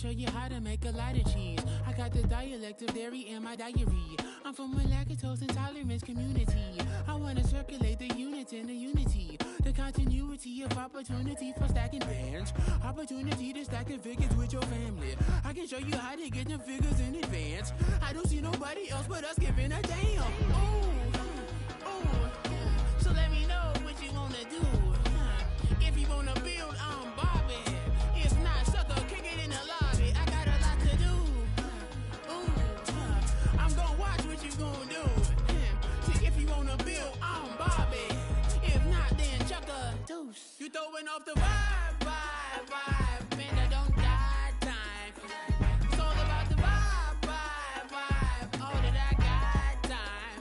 show you how to make a lot of cheese. I got the dialect of dairy in my diary. I'm from a lactose intolerance community. I wanna circulate the units in the unity. The continuity of opportunity for stacking bands. Opportunity to stack the figures with your family. I can show you how to get them figures in advance. I don't see nobody else but us giving a damn. So let me know what you wanna do. If you wanna build, I'm Bobby. If not, sucker, kick it in the lobby. I got a lot to do. I'm gonna watch what you gonna do. See, if you wanna build, I'm Bobby. If not, then chuck a deuce. You throwing off the vibe. Man, I don't die time. It's all about the vibe. All that I got time.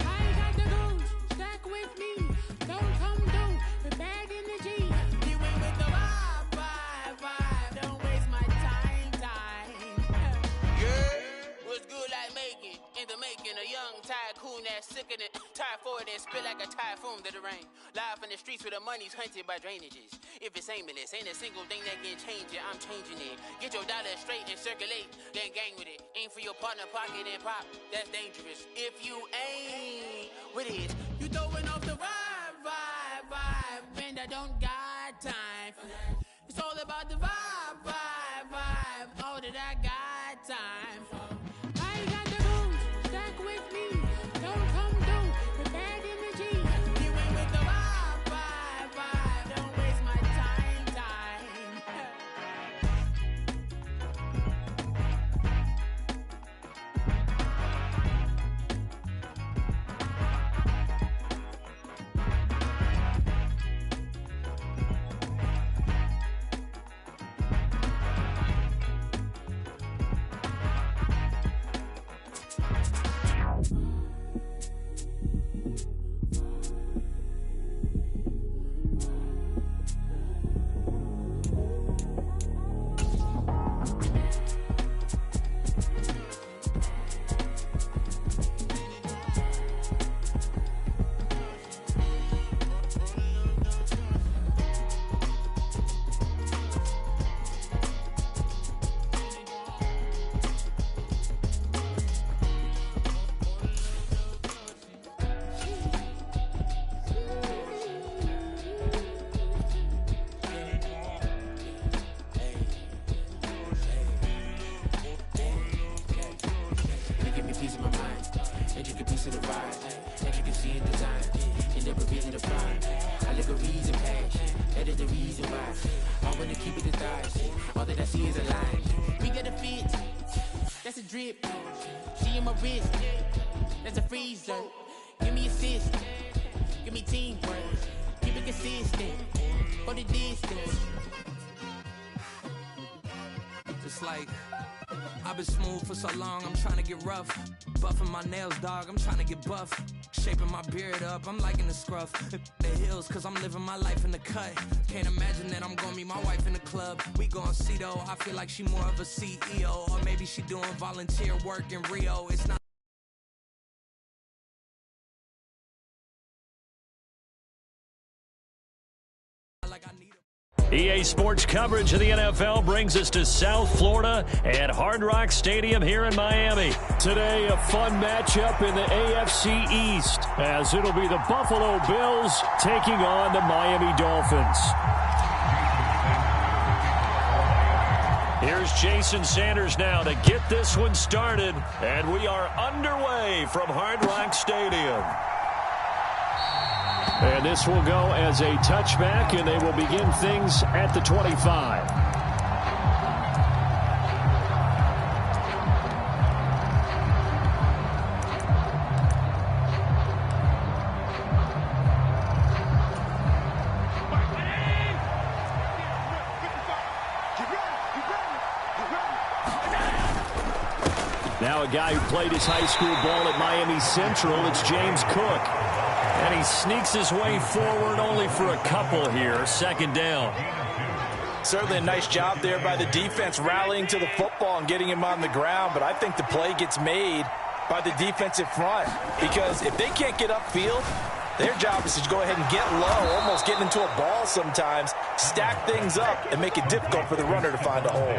I ain't got the goons. Stack with me. Don't come through with bad energy. You went with the vibe. Don't waste my time. Yeah, what's good like making? In the making, a young tycoon that's sicker than typhoid and spit like a typhoon to the rain. Live in the streets where the money's hunted by drainages. If it's aimless, ain't a single thing that can change it. I'm changing it. Get your dollar straight and circulate, then gang with it. Aim for your partner, pocket and pop. That's dangerous. If you ain't with it, you throwing off the vibe. Man, I don't got time for that. It's all about the vibe. All that I got time for. I ain't got the rules. Stack with me. Don't come through with bad energy. You ain't with the vibe. Don't waste my time. Drip, she in my wrist, that's a freezer. Give me assist, give me teamwork, keep it consistent, for the distance. It's like, I've been smooth for so long, I'm trying to get rough. Buffing my nails, dog, I'm trying to get buff. Shaping my beard up, I'm liking the scruff. The hills, cause I'm living my life in the cut. Can't imagine that I'm gonna meet my wife in the club. We gon' see though, I feel like she more of a CEO. Or maybe she doing volunteer work in Rio. It's not like I need EA Sports coverage of the NFL brings us to South Florida at Hard Rock Stadium here in Miami. Today, a fun matchup in the AFC East, as it'll be the Buffalo Bills taking on the Miami Dolphins. Here's Jason Sanders now to get this one started, and we are underway from Hard Rock Stadium. And this will go as a touchback, and they will begin things at the 25. Now a guy who played his high school ball at Miami Central, it's James Cook. And he sneaks his way forward only for a couple here. Second down. Certainly a nice job there by the defense rallying to the football and getting him on the ground. But I think the play gets made by the defensive front. Because if they can't get upfield, their job is to go ahead and get low, almost getting into a ball sometimes, stack things up, and make it difficult for the runner to find a hole.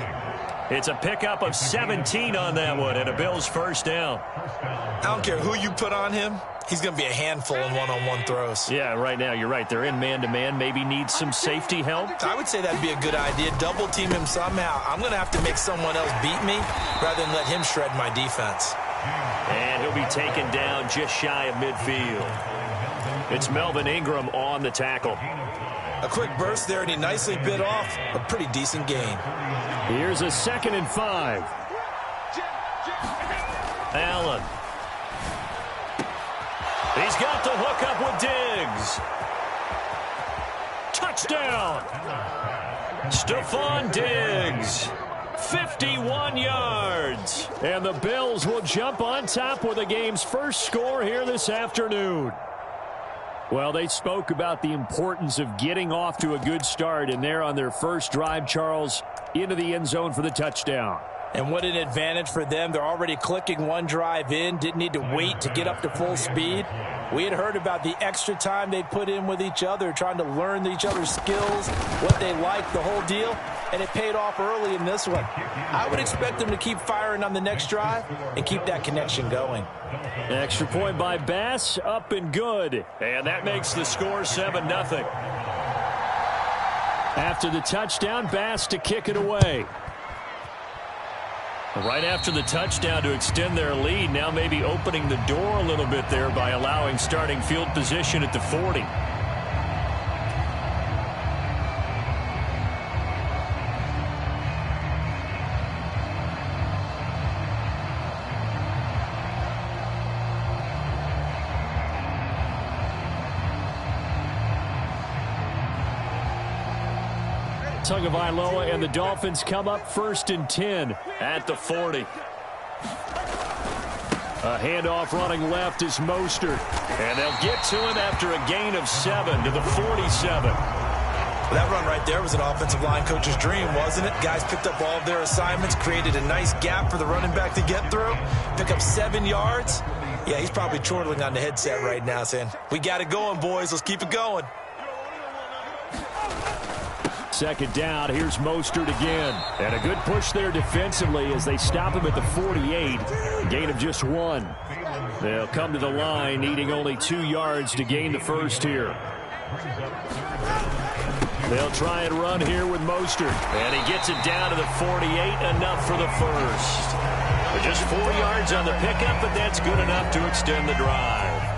It's a pickup of 17 on that one, and a Bills first down. I don't care who you put on him. He's going to be a handful in one-on-one throws. Yeah, right now, you're right. They're in man-to-man. Maybe need some safety help. I would say that'd be a good idea. Double-team him somehow. I'm going to have to make someone else beat me rather than let him shred my defense. And he'll be taken down just shy of midfield. It's Melvin Ingram on the tackle. A quick burst there, and he nicely bit off a pretty decent gain. Here's a 2nd and 5. Allen. He's got the hook up with Diggs. Touchdown. Stephon Diggs. 51 yards. And the Bills will jump on top with the game's first score here this afternoon. Well, they spoke about the importance of getting off to a good start, and they're on their first drive, Charles, into the end zone for the touchdown. And what an advantage for them. They're already clicking one drive in, didn't need to wait to get up to full speed. We had heard about the extra time they put in with each other, trying to learn each other's skills, what they like, the whole deal, and it paid off early in this one. I would expect them to keep firing on the next drive and keep that connection going. Extra point by Bass, up and good. And that makes the score 7-0. After the touchdown, Bass to kick it away. Right after the touchdown to extend their lead, now maybe opening the door a little bit there by allowing starting field position at the 40. Tagovailoa and the Dolphins come up 1st and 10 at the 40. A handoff running left is Mostert. And they'll get to him after a gain of 7 to the 47. That run right there was an offensive line coach's dream, wasn't it? Guys picked up all of their assignments, created a nice gap for the running back to get through, pick up 7 yards. Yeah, he's probably chortling on the headset right now saying, we got it going, boys. Let's keep it going. 2nd down, here's Mostert again. And a good push there defensively as they stop him at the 48. Gain of just 1. They'll come to the line needing only 2 yards to gain the first here. They'll try and run here with Mostert. And he gets it down to the 48, enough for the first. But just 4 yards on the pickup, but that's good enough to extend the drive.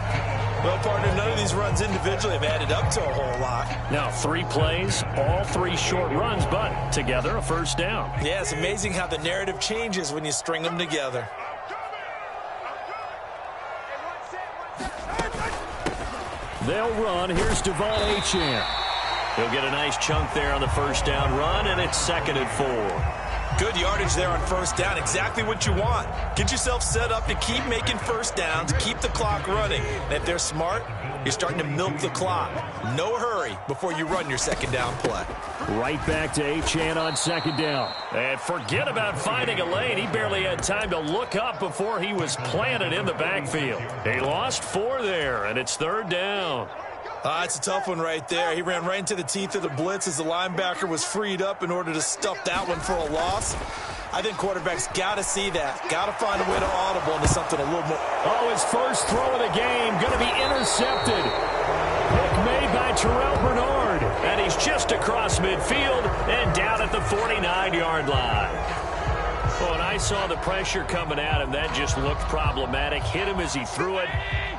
Well, partner, none of these runs individually have added up to a whole lot. Now 3 plays, all 3 short runs, but together a first down. Yeah, it's amazing how the narrative changes when you string them together. They'll run. Here's Devon Achane. He'll get a nice chunk there on the first down run, and it's 2nd and 4. Good yardage there on first down. Exactly what you want. Get yourself set up to keep making first downs, keep the clock running. And if they're smart, you're starting to milk the clock. No hurry before you run your 2nd down play. Right back to Achane on 2nd down. And forget about finding a lane. He barely had time to look up before he was planted in the backfield. He lost 4 there, and it's 3rd down. It's a tough one right there. He ran right into the teeth of the blitz as the linebacker was freed up in order to stuff that one for a loss. I think quarterbacks got to see that. Got to find a way to audible into something a little more. Oh, his first throw of the game going to be intercepted. Pick made by Terrell Bernard. And he's just across midfield and down at the 49-yard line. Well, and I saw the pressure coming at him. That just looked problematic. Hit him as he threw it,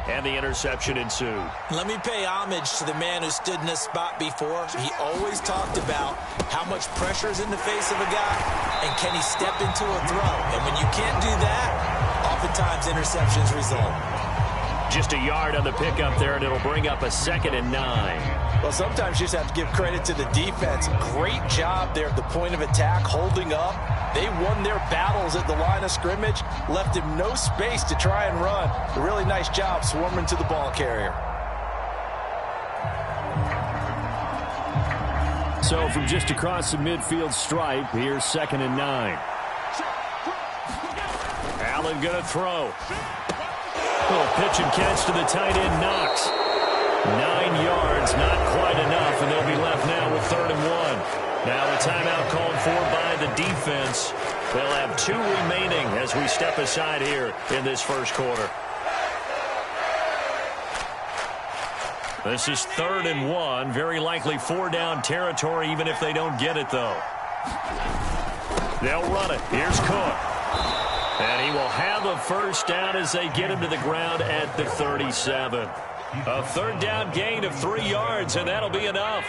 and the interception ensued. Let me pay homage to the man who stood in this spot before. He always talked about how much pressure is in the face of a guy, and can he step into a throw. And when you can't do that, oftentimes interceptions result. Just a yard on the pickup there, and it'll bring up a 2nd and 9. Well, sometimes you just have to give credit to the defense. Great job there at the point of attack, holding up. They won their battles at the line of scrimmage, left him no space to try and run. A really nice job swarming to the ball carrier. So from just across the midfield stripe, here's 2nd and 9. Allen going to throw. Little pitch and catch to the tight end, Knox. 9 yards, not quite enough, and they'll be left now with 3rd and 1. Now a timeout called for by the the defense. They'll have 2 remaining as we step aside here in this first quarter. This is 3rd and 1. Very likely 4-down territory, even if they don't get it, though. They'll run it. Here's Cook. And he will have a first down as they get him to the ground at the 37. A 3rd down gain of 3 yards, and that'll be enough.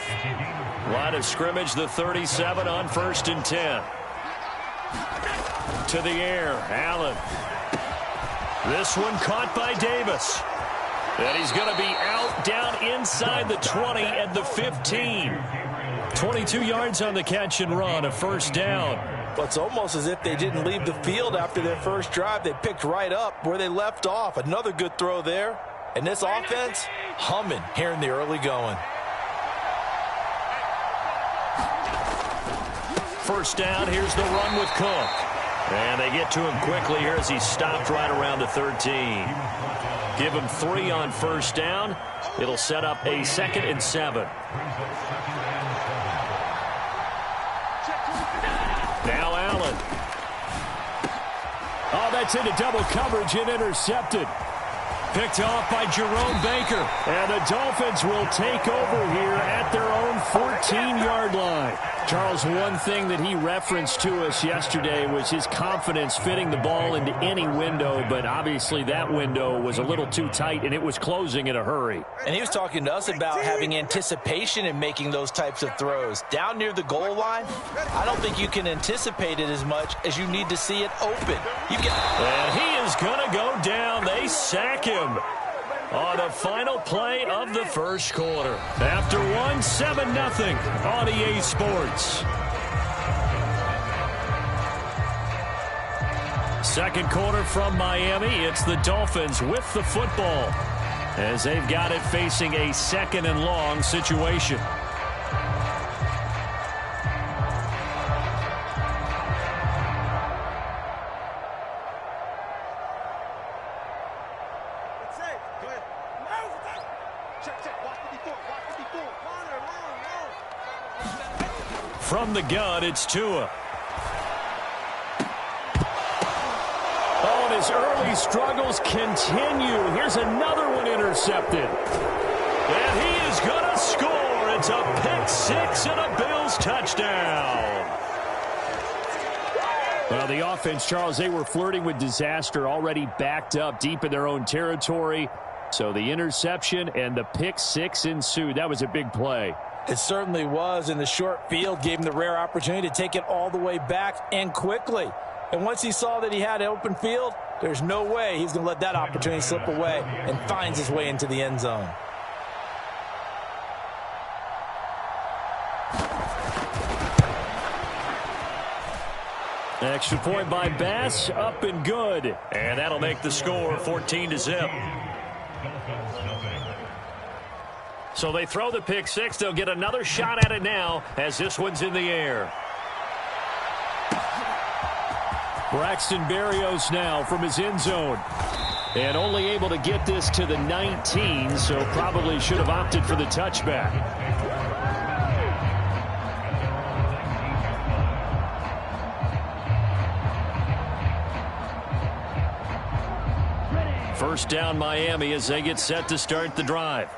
Line of scrimmage, the 37 on 1st and 10. To the air, Allen. This one caught by Davis. And he's going to be out down inside the 20 and the 15. 22 yards on the catch and run, a first down. Well, it's almost as if they didn't leave the field after their first drive. They picked right up where they left off. Another good throw there. And this offense, humming here in the early going. First down, here's the run with Cook. And they get to him quickly here as he stopped right around the 13. Give him 3 on first down. It'll set up a 2nd and 7. Now Allen. Oh, that's into double coverage and intercepted. Picked off by Jerome Baker. And the Dolphins will take over here at their own 14-yard line. Charles, one thing that he referenced to us yesterday was his confidence fitting the ball into any window, but obviously that window was a little too tight, and it was closing in a hurry. And he was talking to us about having anticipation in making those types of throws. Down near the goal line, I don't think you can anticipate it as much as you need to see it open. And he is going to go down. They sack him on the final play of the first quarter. After 7-0 on EA Sports. Second quarter from Miami. It's the Dolphins with the football as they've got it facing a 2nd and long situation. From the gun, it's Tua. Oh, and his early struggles continue. Here's another one intercepted. And he is going to score. It's a pick-6 and a Bills touchdown. Well, the offense, Charles, they were flirting with disaster, already backed up deep in their own territory. So the interception and the pick-6 ensued. That was a big play. It certainly was, and the short field gave him the rare opportunity to take it all the way back and quickly. And once he saw that he had an open field, there's no way he's going to let that opportunity slip away, and finds his way into the end zone. Extra point by Bass, up and good. And that'll make the score 14-0. So they throw the pick-6. They'll get another shot at it now as this one's in the air. Braxton Berrios now from his end zone. And only able to get this to the 19, so probably should have opted for the touchback. First down Miami as they get set to start the drive.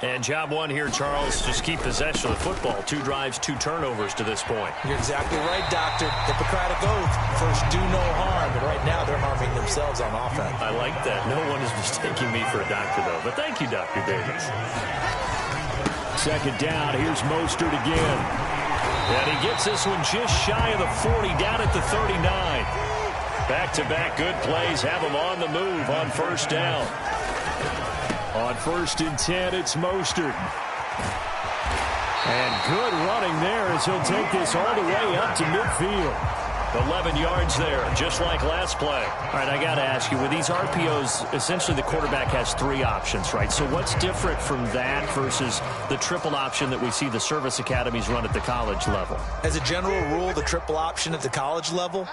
And job one here, Charles, just keep possession of the football. 2 drives, 2 turnovers to this point. You're exactly right, Doctor. Hippocratic oath. First, do no harm. But right now, they're harming themselves on offense. I like that. No one is mistaking me for a doctor, though. But thank you, Dr. Davis. Second down. Here's Mostert again. And he gets this one just shy of the 40, down at the 39. Back-to-back good plays have him on the move on first down. On 1st and 10, it's Mostert. And good running there as he'll take this all the way up to midfield. 11 yards there, just like last play. All right, I got to ask you, with these RPOs, essentially the quarterback has 3 options, right? So what's different from that versus the triple option that we see the service academies run at the college level? As a general rule, the triple option at the college level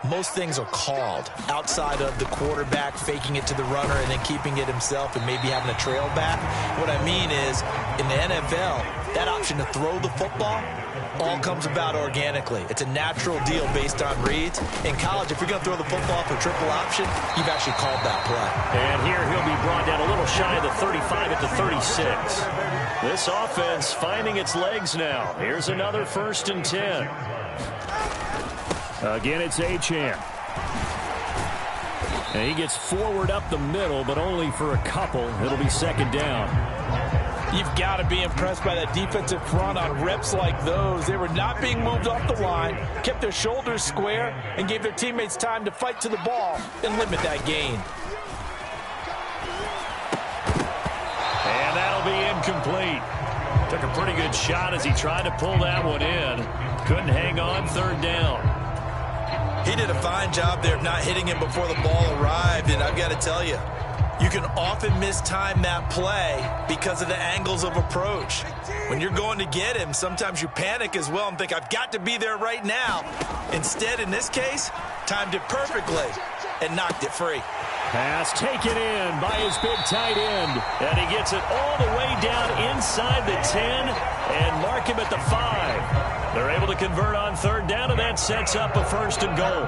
most things are called outside of the quarterback faking it to the runner and then keeping it himself and maybe having a trail back. What I mean is, in the NFL, that option to throw the football all comes about organically. It's a natural deal based on reads. In college, if you're going to throw the football for triple option, you've actually called that play. And here he'll be brought down a little shy of the 35 at the 36. This offense finding its legs now. Here's another 1st and 10. Again, it's Achane. And he gets forward up the middle, but only for a couple. It'll be 2nd down. You've got to be impressed by that defensive front on reps like those. They were not being moved off the line, kept their shoulders square, and gave their teammates time to fight to the ball and limit that gain. And that'll be incomplete. Took a pretty good shot as he tried to pull that one in. Couldn't hang on, 3rd down. He did a fine job there of not hitting him before the ball arrived, and I've got to tell you, you can often mistime that play because of the angles of approach. When you're going to get him, sometimes you panic as well and think, I've got to be there right now. Instead, in this case, timed it perfectly and knocked it free. Pass taken in by his big tight end. And he gets it all the way down inside the 10 and mark him at the 5. They're able to convert on 3rd down, and that sets up a 1st and goal.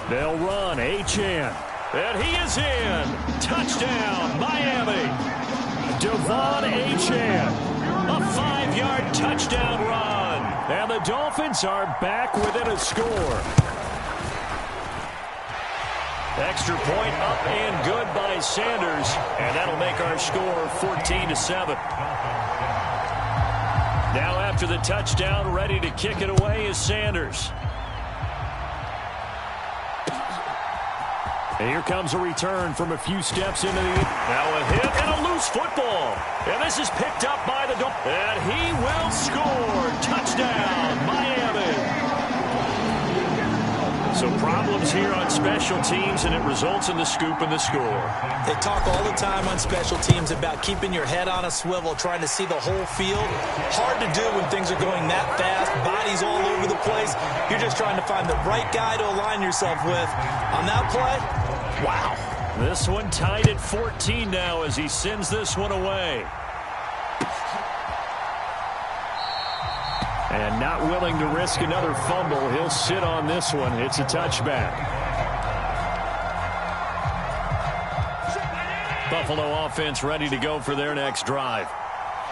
They'll run, Achane. And he is in. Touchdown, Miami. Devon Achane. A 5-yard touchdown run. And the Dolphins are back within a score. Extra point up and good by Sanders. And that'll make our score 14-7. Now after the touchdown, ready to kick it away is Sanders. And here comes a return from a few steps into the... Now a hit and a loose football. And this is picked up by the... And he will score. Touchdown, Miami. So problems here on special teams, and it results in the scoop and the score. They talk all the time on special teams about keeping your head on a swivel, trying to see the whole field. Hard to do when things are going that fast, bodies all over the place. You're just trying to find the right guy to align yourself with. On that play, wow. This one tied at 14 now as he sends this one away. And not willing to risk another fumble, he'll sit on this one. It's a touchback. Buffalo offense ready to go for their next drive.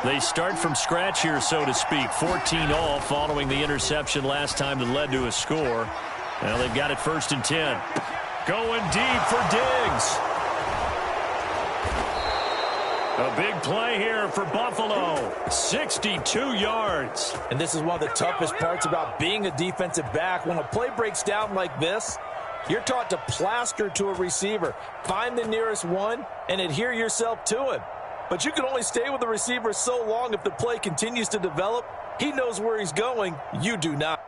They start from scratch here, so to speak. 14 all following the interception last time that led to a score. Now they've got it 1st and 10. Going deep for Diggs. A big play here for Buffalo. 62 yards. And this is one of the toughest parts about being a defensive back. When a play breaks down like this, you're taught to plaster to a receiver. Find the nearest one and adhere yourself to him. But you can only stay with the receiver so long if the play continues to develop. He knows where he's going. You do not.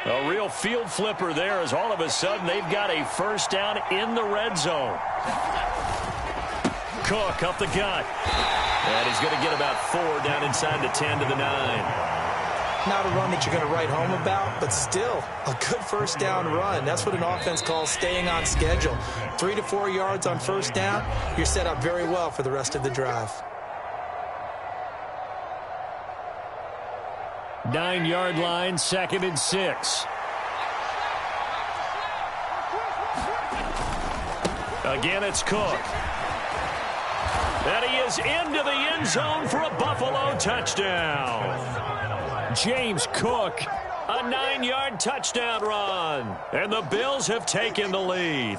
A real field flipper there as all of a sudden they've got a 1st down in the red zone. Cook up the gut. And he's going to get about 4 down inside the 10 to the 9. Not a run that you're going to write home about, but still a good first down run. That's what an offense calls staying on schedule. 3 to 4 yards on first down, you're set up very well for the rest of the drive. 9-yard line, 2nd and 6. Again, it's Cook. And he is into the end zone for a Buffalo touchdown. James Cook, a 9-yard touchdown run. And the Bills have taken the lead.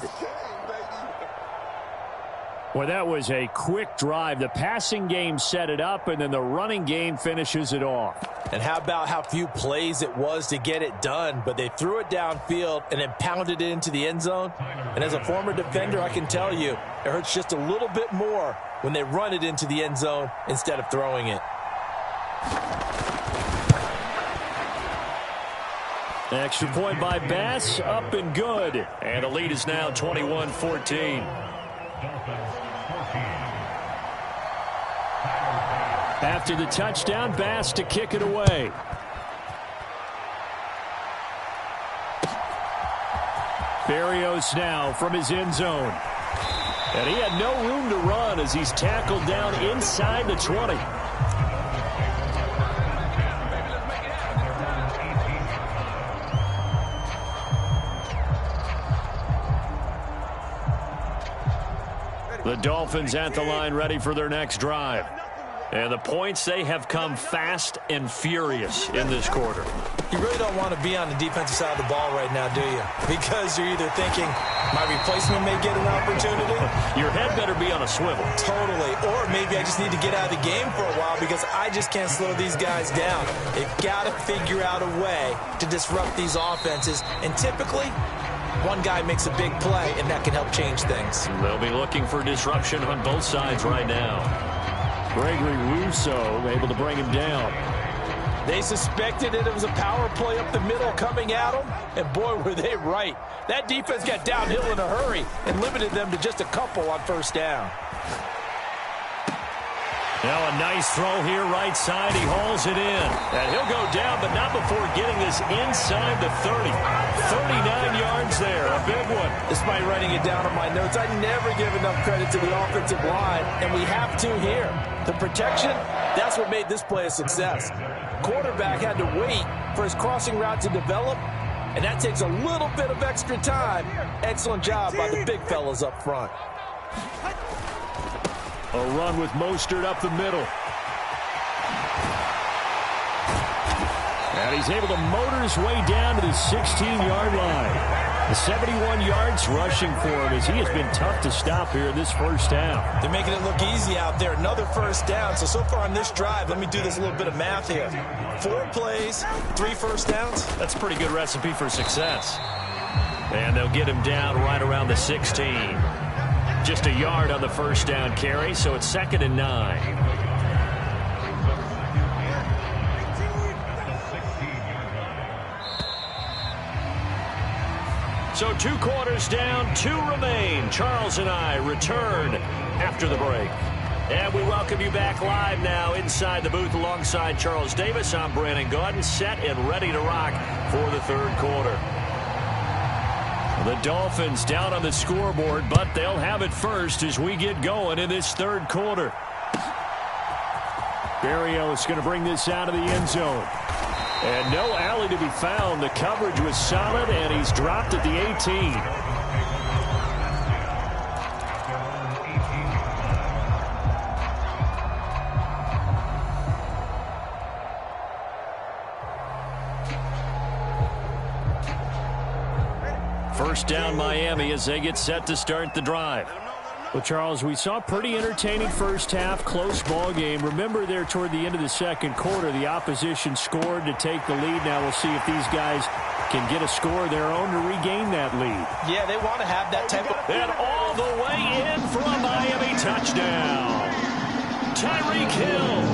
Well, that was a quick drive. The passing game set it up, and then the running game finishes it off. And how about how few plays it was to get it done, but they threw it downfield and then pounded it into the end zone. And as a former defender, I can tell you, it hurts just a little bit more when they run it into the end zone instead of throwing it. Extra point by Bass, up and good. And the lead is now 21-14. After the touchdown, Bass to kick it away. Berrios now from his end zone. And he had no room to run as he's tackled down inside the 20. The Dolphins at the line ready for their next drive. And the points, they have come fast and furious in this quarter. You really don't want to be on the defensive side of the ball right now, do you? Because you're either thinking, my replacement may get an opportunity. Your head better be on a swivel. Totally. Or maybe I just need to get out of the game for a while because I just can't slow these guys down. They've got to figure out a way to disrupt these offenses. And typically, one guy makes a big play, and that can help change things. They'll be looking for disruption on both sides right now. Gregory Rousseau able to bring him down. They suspected that it was a power play up the middle coming at them, and boy, were they right. That defense got downhill in a hurry and limited them to just a couple on first down. Now a nice throw here right side. He hauls it in. And he'll go down, but not before getting this inside the 30. 39 yards there. A big one. Despite writing it down on my notes, I never give enough credit to the offensive line, and we have to here. The protection, that's what made this play a success. Quarterback had to wait for his crossing route to develop, and that takes a little bit of extra time. Excellent job by the big fellas up front. A run with Mostert up the middle. And he's able to motor his way down to the 16-yard line. The 71 yards rushing for him as he has been tough to stop here in this first half. They're making it look easy out there. Another first down. So far on this drive, let me do this little bit of math here. 4 plays, 3 first downs. That's a pretty good recipe for success. And they'll get him down right around the 16. Just a yard on the first down carry, so it's 2nd and 9. So 2 quarters down, 2 remain. Charles and I return after the break. And we welcome you back live now inside the booth alongside Charles Davis. I'm Brandon Gaudin, set and ready to rock for the 3rd quarter. The Dolphins down on the scoreboard, but they'll have it first as we get going in this 3rd quarter. Berrios going to bring this out of the end zone. And no alley to be found. The coverage was solid, and he's dropped at the 18. First down Miami as they get set to start the drive. Well, Charles, we saw a pretty entertaining first half, close ball game. Remember there toward the end of the 2nd quarter, the opposition scored to take the lead. Now we'll see if these guys can get a score of their own to regain that lead. Yeah, they want to have that type of... And all the way in for a Miami touchdown. Tyreek Hill,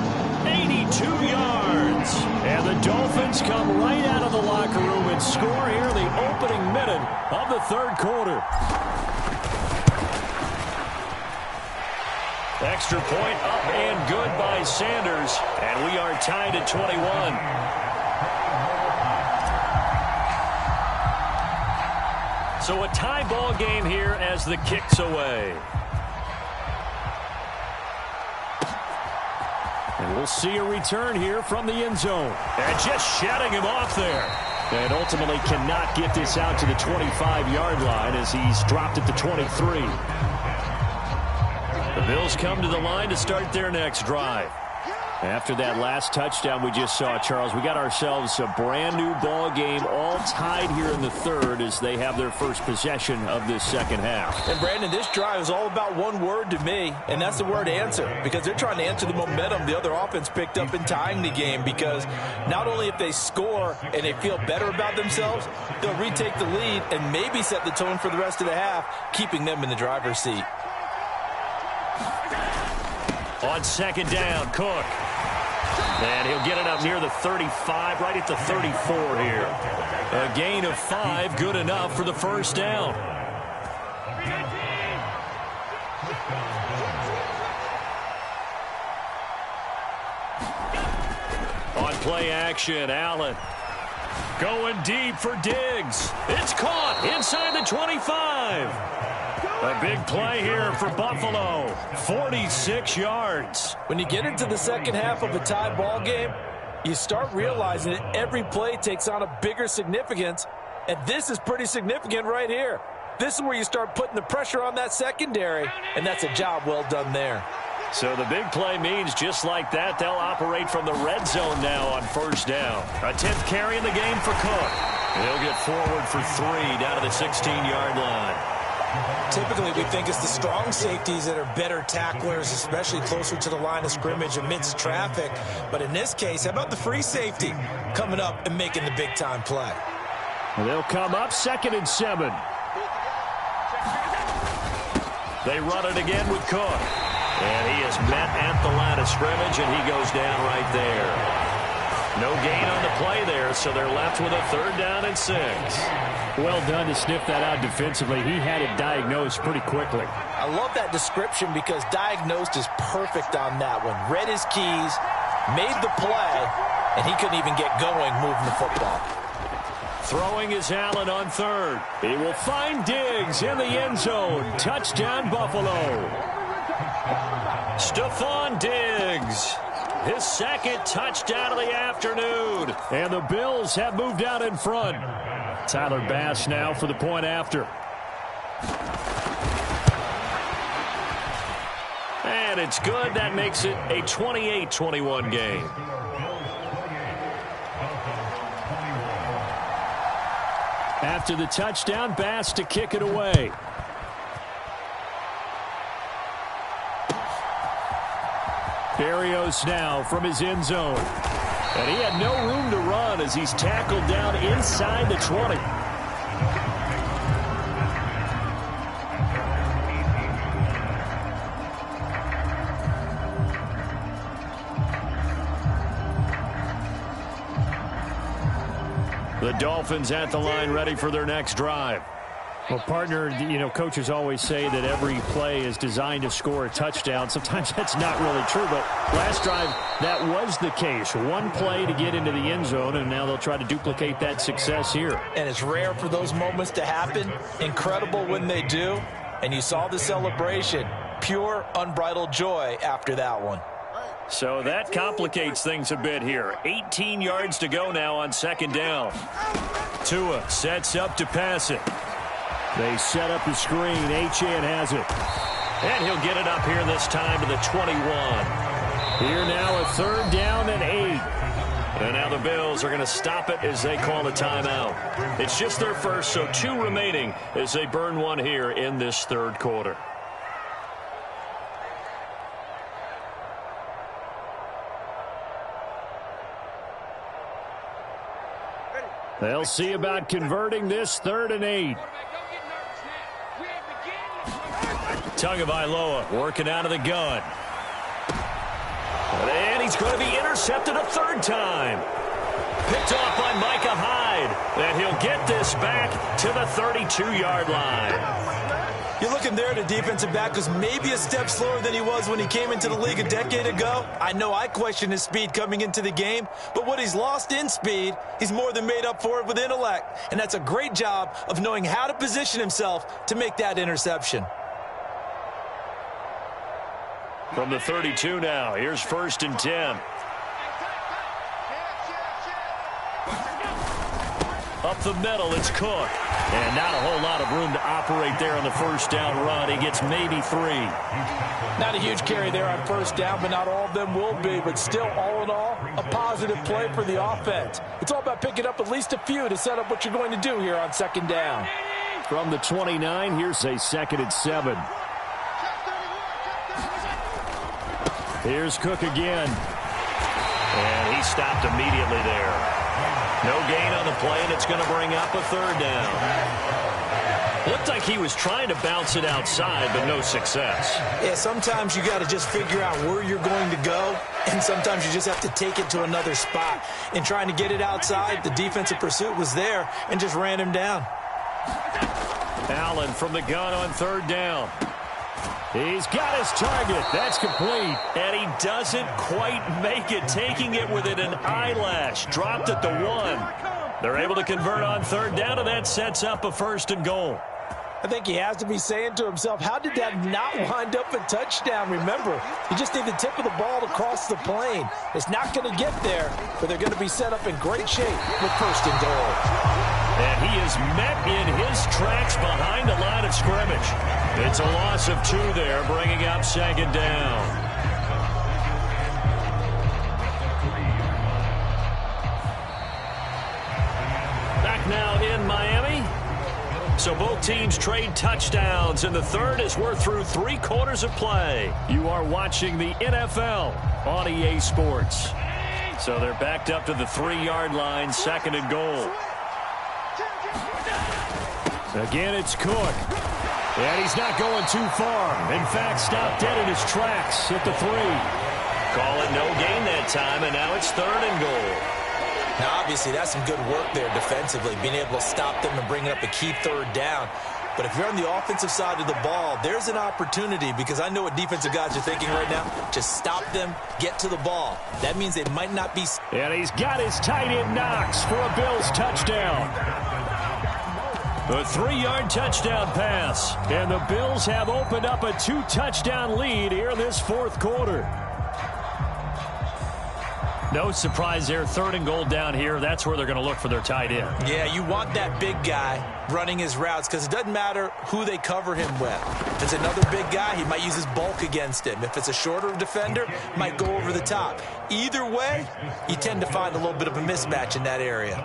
82 yards. And the Dolphins come right out of the locker room and score here in the opening minute of the 3rd quarter. Extra point up and good by Sanders. And we are tied at 21. So a tie ball game here as the kick's away. And we'll see a return here from the end zone. And just shutting him off there. And ultimately cannot get this out to the 25-yard line as he's dropped at the 23. The Bills come to the line to start their next drive. After that last touchdown we just saw, Charles, we got ourselves a brand new ball game, all tied here in the third as they have their first possession of this second half. And Brandon, this drive is all about one word to me, and that's the word answer, because they're trying to answer the momentum the other offense picked up in tying the game, because not only if they score and they feel better about themselves, they'll retake the lead and maybe set the tone for the rest of the half, keeping them in the driver's seat. On second down, Cook. And he'll get it up near the 35, right at the 34 here. A gain of 5, good enough for the first down. On play action, Allen. Going deep for Diggs. It's caught inside the 25. A big play here for Buffalo. 46 yards. When you get into the second half of a tie ball game, you start realizing that every play takes on a bigger significance, and this is pretty significant right here. This is where you start putting the pressure on that secondary, and that's a job well done there. So the big play means just like that, they'll operate from the red zone now on first down. A 10th carry in the game for Cook. He'll get forward for 3 down to the 16-yard line. Typically, we think it's the strong safeties that are better tacklers, especially closer to the line of scrimmage amidst traffic. But in this case, how about the free safety coming up and making the big-time play? And they'll come up 2nd and 7. They run it again with Cook. And he is met at the line of scrimmage, and he goes down right there. No gain on the play there, so they're left with a 3rd down and 6. Well done to sniff that out defensively. He had it diagnosed pretty quickly. I love that description because diagnosed is perfect on that one. Read his keys, made the play, and he couldn't even get going moving the football. Throwing is Allen on 3rd. He will find Diggs in the end zone. Touchdown, Buffalo. Stephon Diggs. His 2nd touchdown of the afternoon. And the Bills have moved out in front. Tyler Bass now for the point after. And it's good. That makes it a 28-21 game. After the touchdown, Bass to kick it away. Berrios now from his end zone. And he had no room to run as he's tackled down inside the 20. The Dolphins at the line ready for their next drive. Well, partner, you know, coaches always say that every play is designed to score a touchdown. Sometimes that's not really true, but last drive, that was the case. One play to get into the end zone, and now they'll try to duplicate that success here. And it's rare for those moments to happen. Incredible when they do. And you saw the celebration. Pure, unbridled joy after that one. So that complicates things a bit here. 18 yards to go now on 2nd down. Tua sets up to pass it. They set up the screen. Achane has it. And he'll get it up here this time to the 21. Here now a 3rd down and 8. And now the Bills are going to stop it as they call a timeout. It's just their first, so 2 remaining as they burn one here in this 3rd quarter. They'll see about converting this 3rd and 8. Tagovailoa working out of the gun. And he's going to be intercepted a 3rd time. Picked off by Micah Hyde. And he'll will get this back to the 32-yard line. You're looking there at a defensive back who's maybe a step slower than he was when he came into the league a decade ago. I know I questioned his speed coming into the game, but what he's lost in speed, he's more than made up for it with intellect. And that's a great job of knowing how to position himself to make that interception. From the 32 now, here's 1st and 10. Up the middle, it's Cook. And not a whole lot of room to operate there on the first down run. He gets maybe 3. Not a huge carry there on first down, but not all of them will be. But still, all in all, a positive play for the offense. It's all about picking up at least a few to set up what you're going to do here on 2nd down. From the 29, here's a 2nd and 7. Here's Cook again. And he stopped immediately there. No gain on the play, and it's going to bring up a 3rd down. Looked like he was trying to bounce it outside, but no success. Yeah, sometimes you got to just figure out where you're going to go, and sometimes you just have to take it to another spot. In trying to get it outside, the defensive pursuit was there and just ran him down. Allen from the gun on 3rd down. He's got his target. That's complete. And he doesn't quite make it, taking it within an eyelash. Dropped at the 1. They're able to convert on 3rd down, and that sets up a 1st and goal. I think he has to be saying to himself, how did that not wind up a touchdown? Remember, you just need the tip of the ball to cross the plane. It's not going to get there, but they're going to be set up in great shape with 1st and goal. And he is met in his tracks behind the line of scrimmage. It's a loss of 2 there, bringing up 2nd down. Back now in Miami. So both teams trade touchdowns, and the 3rd as we're through 3 quarters of play. You are watching the NFL on EA Sports. So they're backed up to the 3-yard line, 2nd and goal. Again, it's Cook. And he's not going too far. In fact, stopped dead in his tracks at the 3. Call it no gain that time, and now it's 3rd and goal. Now, obviously, that's some good work there defensively, being able to stop them and bring up a key 3rd down. But if you're on the offensive side of the ball, there's an opportunity, because I know what defensive guys are thinking right now. Just stop them, get to the ball. That means they might not be... And he's got his tight end Knox for a Bills touchdown. A 3-yard touchdown pass. And the Bills have opened up a 2-touchdown lead here in this 4th quarter. No surprise there. 3rd and goal down here. That's where they're going to look for their tight end. Yeah, you want that big guy running his routes, because it doesn't matter who they cover him with. If it's another big guy, he might use his bulk against him. If it's a shorter defender, might go over the top. Either way, you tend to find a little bit of a mismatch in that area.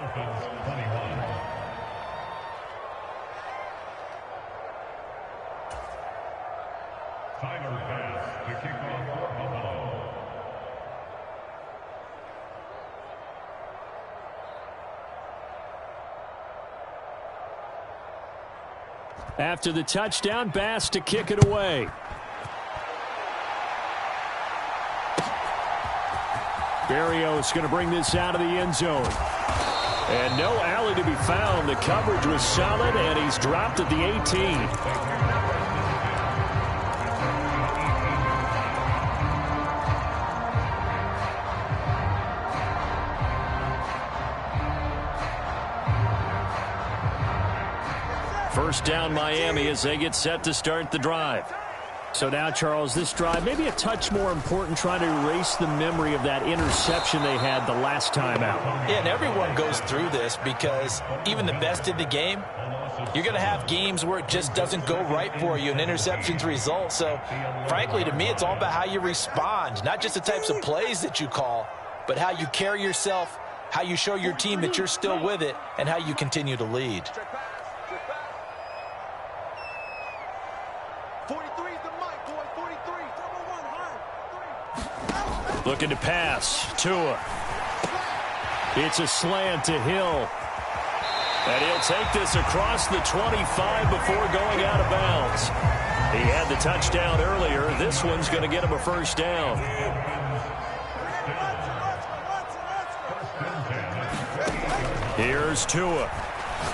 After the touchdown, Bass to kick it away. Berrios going to bring this out of the end zone. And no alley to be found. The coverage was solid, and he's dropped at the 18. First down Miami as they get set to start the drive. So now, Charles, this drive maybe a touch more important, trying to erase the memory of that interception they had the last time out. Yeah, and everyone goes through this, because even the best in the game, you're going to have games where it just doesn't go right for you, and interceptions result. So, frankly, to me, it's all about how you respond, not just the types of plays that you call, but how you carry yourself, how you show your team that you're still with it, and how you continue to lead. Looking to pass. Tua. It's a slant to Hill. And he'll take this across the 25 before going out of bounds. He had the touchdown earlier. This one's going to get him a first down. Here's Tua.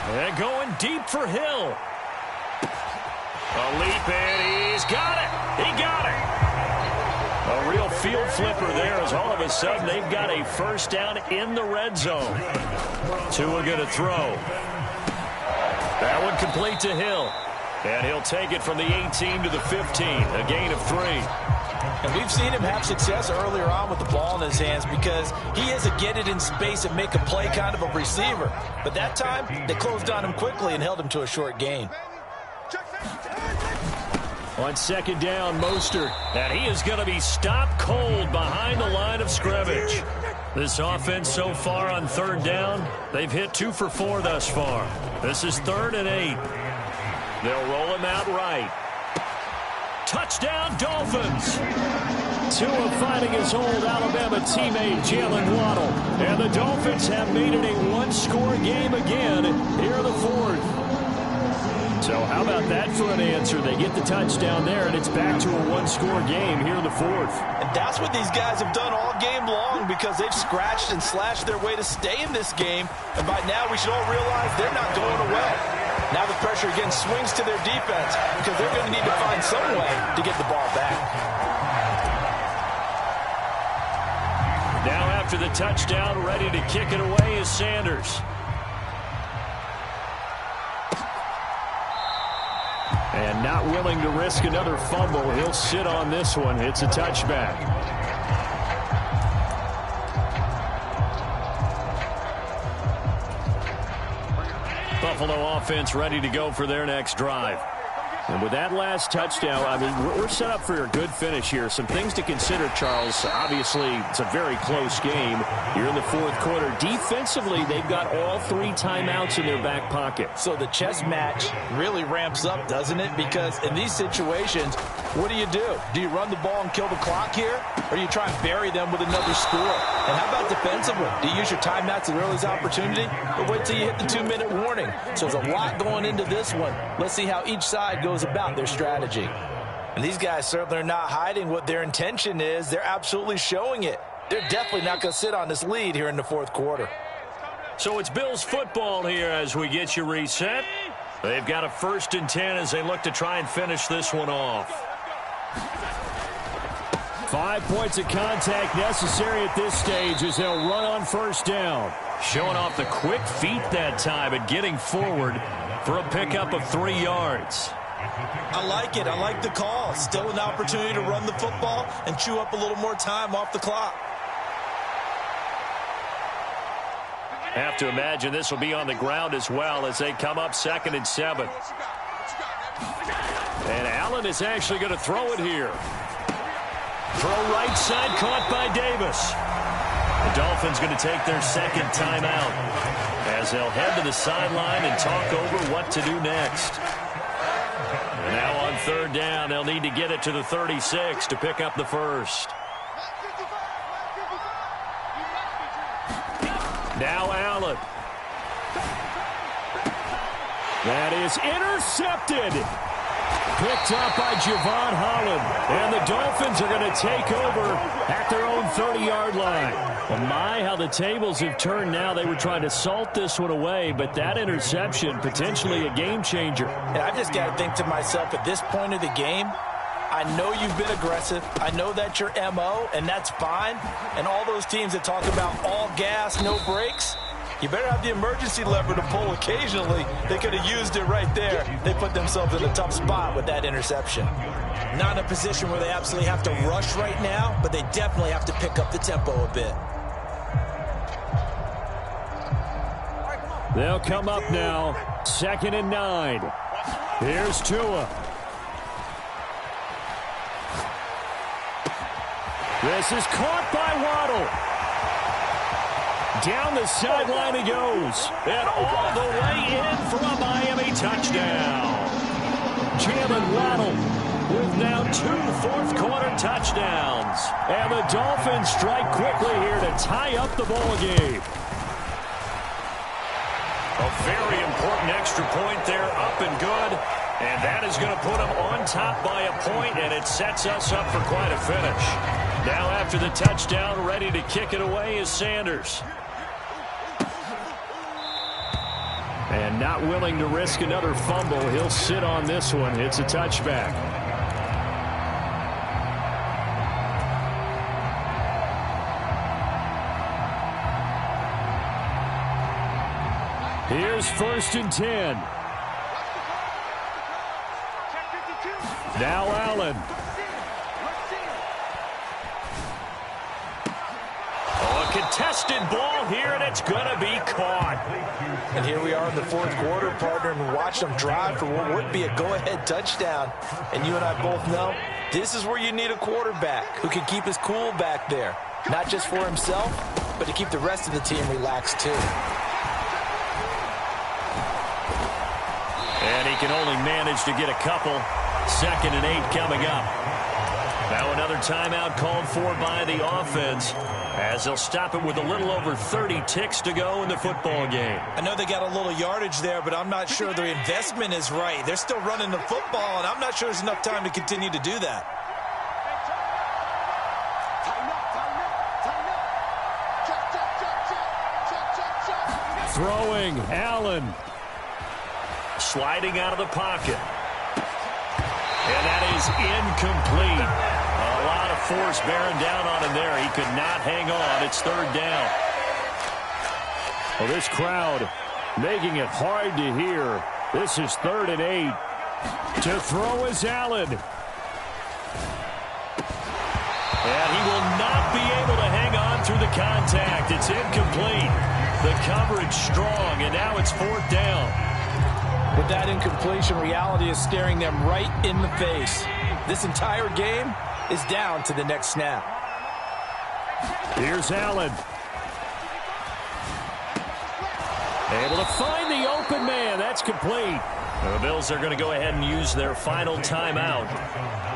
And going deep for Hill. A leap, and he's got it. He got it. A real field flipper there as all of a sudden they've got a first down in the red zone. Tua going to throw. That one complete to Hill. And he'll take it from the 18 to the 15, a gain of 3. And we've seen him have success earlier on with the ball in his hands because he is a get it in space and make a play kind of a receiver. But that time, they closed on him quickly and held him to a short gain. On second down, Mostert. And he is going to be stopped cold behind the line of scrimmage. This offense so far on third down, they've hit 2 for 4 thus far. This is 3rd and 8. They'll roll him out right. Touchdown, Dolphins. Tua finding his old Alabama teammate, Jalen Waddle. And the Dolphins have made it a one-score game again here in the 4th. So how about that for an answer? They get the touchdown there, and it's back to a one-score game here in the 4th. And that's what these guys have done all game long because they've scratched and slashed their way to stay in this game. And by now, we should all realize they're not going away. Now the pressure again swings to their defense because they're going to need to find some way to get the ball back. Now after the touchdown, ready to kick it away is Sanders. And not willing to risk another fumble. He'll sit on this one. It's a touchback. Buffalo offense ready to go for their next drive. And with that last touchdown, I mean, we're set up for a good finish here. Some things to consider, Charles. Obviously, it's a very close game. You're in the 4th quarter. Defensively, they've got all 3 timeouts in their back pocket. So the chess match really ramps up, doesn't it? Because in these situations, what do? Do you run the ball and kill the clock here? Or do you try and bury them with another score? And how about defensively? Do you use your timeouts at earliest opportunity? Or wait till you hit the 2-minute warning? So there's a lot going into this one. Let's see how each side goes about their strategy. And these guys certainly are not hiding what their intention is. They're absolutely showing it. They're definitely not going to sit on this lead here in the 4th quarter. So it's Bills football here as we get you reset. They've got a 1st and 10 as they look to try and finish this one off. 5 points of contact necessary at this stage as they'll run on 1st down. Showing off the quick feet that time and getting forward for a pickup of 3 yards. I like it. I like the call. Still an opportunity to run the football and chew up a little more time off the clock. Have to imagine this will be on the ground as well as they come up 2nd and 7. And Allen is actually going to throw it here. Throw right side caught by Davis. The Dolphins going to take their 2nd timeout as they'll head to the sideline and talk over what to do next. And now on 3rd down, they'll need to get it to the 36 to pick up the 1st. Now Allen. That is intercepted. Picked up by Javon Holland. And the Dolphins are going to take over at their own 30-yard line. Well, my, how the tables have turned now. They were trying to salt this one away, but that interception, potentially a game changer. And I just got to think to myself, at this point of the game, I know you've been aggressive. I know that's your MO, and that's fine. And all those teams that talk about all gas, no brakes, you better have the emergency lever to pull occasionally. They could have used it right there. They put themselves in a tough spot with that interception. Not in a position where they absolutely have to rush right now, but they definitely have to pick up the tempo a bit. They'll come up now, 2nd and 9. Here's Tua. This is caught by Waddle. Down the sideline he goes. And all the way in for a Miami touchdown. Jalen Waddle with now 2 fourth-quarter touchdowns. And the Dolphins strike quickly here to tie up the ball game. A very important extra point there, up and good. And that is going to put them on top by a point, and it sets us up for quite a finish. Now after the touchdown, ready to kick it away is Sanders. And not willing to risk another fumble. He'll sit on this one. It's a touchback. Here's 1st and 10. Now Allen. Oh, a contested ball here, and it's going to be caught. And here we are in the 4th quarter, partner, and watch them drive for what would be a go-ahead touchdown. And you and I both know this is where you need a quarterback who can keep his cool back there. Not just for himself, but to keep the rest of the team relaxed too. And he can only manage to get a couple. 2nd and 8 coming up. Now another timeout called for by the offense, as they'll stop it with a little over 30 ticks to go in the football game. I know they got a little yardage there, but I'm not sure their investment is right. They're still running the football, and I'm not sure there's enough time to continue to do that. Throwing, Allen. Sliding out of the pocket. And that is incomplete. A lot of force bearing down on him there. He could not hang on. It's 3rd down. Well, this crowd making it hard to hear. This is 3rd and 8. To throw is Allen. And he will not be able to hang on through the contact. It's incomplete. The coverage strong, and now it's 4th down. With that incompletion, reality is staring them right in the face. This entire game is down to the next snap. Here's Allen. Able to find the open man. That's complete. The Bills are going to go ahead and use their final timeout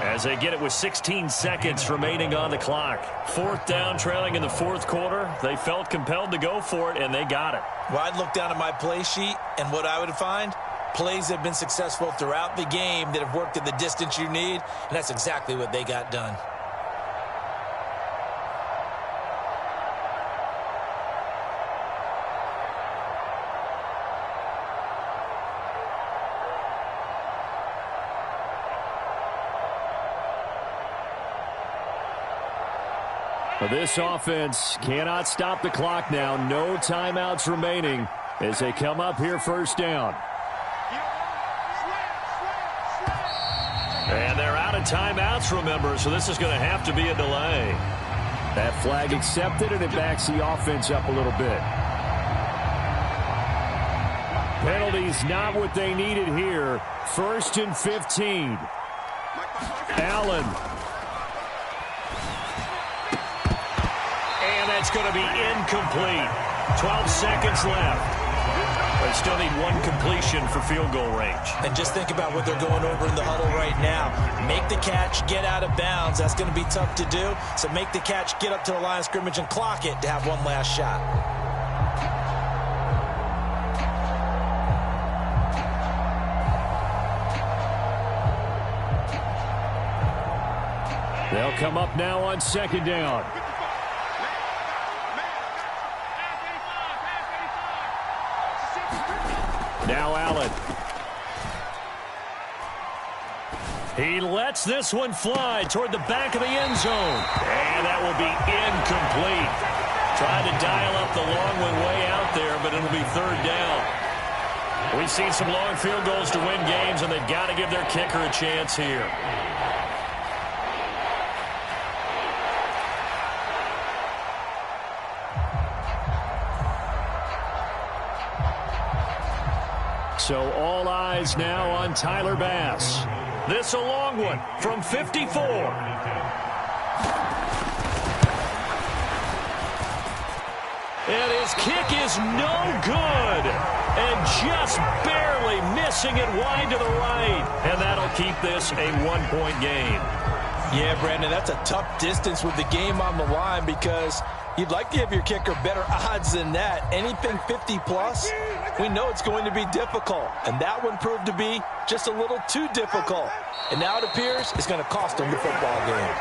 as they get it with 16 seconds remaining on the clock. 4th down, trailing in the 4th quarter. They felt compelled to go for it, and they got it. Well, I'd look down at my play sheet, and what I would find, plays have been successful throughout the game that have worked at the distance you need, and that's exactly what they got done. This offense cannot stop the clock now. No timeouts remaining as they come up here 1st down. And they're out of timeouts, remember, so this is going to have to be a delay. That flag accepted, and it backs the offense up a little bit. Penalties not what they needed here. 1st and 15. Allen. And that's going to be incomplete. 12 seconds left. They still need one completion for field goal range. And just think about what they're going over in the huddle right now. Make the catch, get out of bounds. That's going to be tough to do. So make the catch, get up to the line of scrimmage, and clock it to have one last shot. They'll come up now on 2nd down. Now Allen. He lets this one fly toward the back of the end zone. And that will be incomplete. Trying to dial up the long one way out there, but it'll be 3rd down. We've seen some long field goals to win games, and they've got to give their kicker a chance here. So all eyes now on Tyler Bass. This a long one from 54. And his kick is no good. And just barely missing it wide to the right. And that'll keep this a 1-point game. Yeah, Brandon, that's a tough distance with the game on the line because you'd like to give your kicker better odds than that. Anything 50-plus, we know it's going to be difficult. And that one proved to be just a little too difficult. And now it appears it's going to cost them the football game.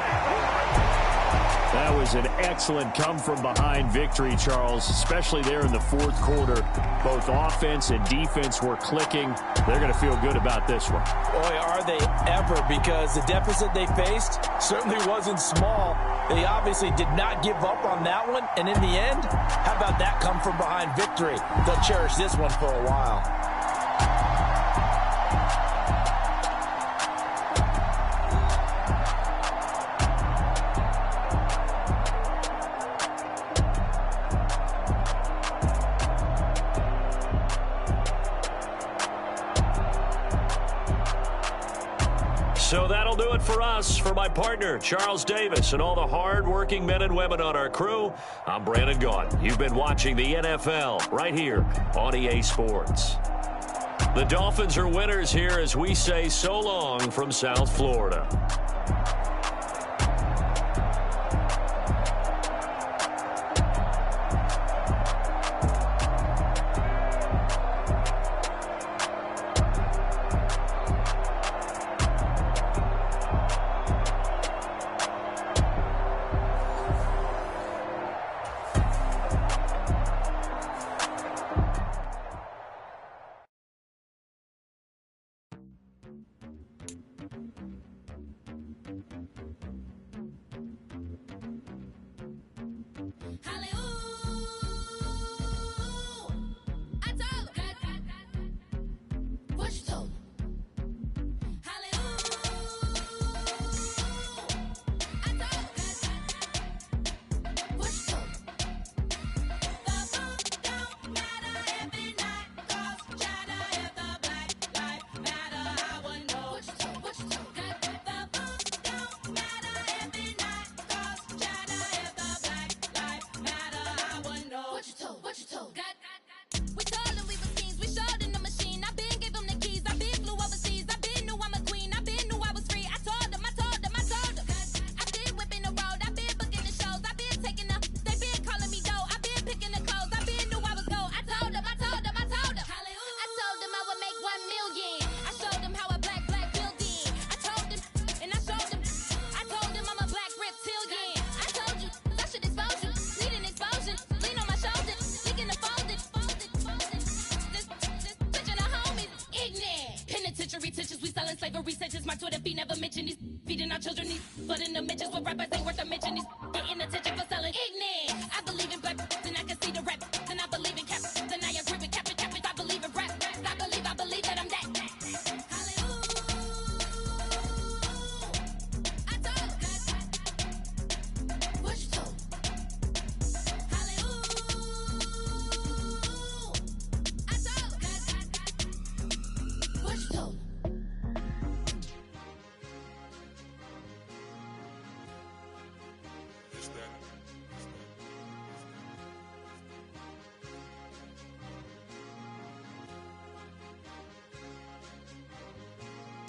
That was an excellent come-from-behind victory, Charles, especially there in the fourth quarter. Both offense and defense were clicking. They're going to feel good about this one. Boy, are they ever, because the deficit they faced certainly wasn't small. They obviously did not give up on that one, and in the end, how about that come-from-behind victory? They'll cherish this one for a while. So that'll do it for us. For my partner, Charles Davis, and all the hard-working men and women on our crew, I'm Brandon Gaudin. You've been watching the NFL right here on EA Sports. The Dolphins are winners here as we say so long from South Florida.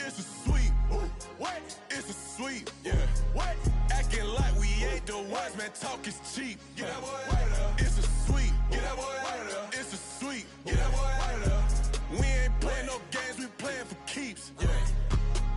It's a sweep. What? It's a sweep. Yeah. What? Acting like we ain't the ones, man. Talk is cheap. Get that boy out of there. It's a sweep. Get that boy out of there. It's a sweep. Get that boy out of there. We ain't playing no games. We playing for keeps. Yeah.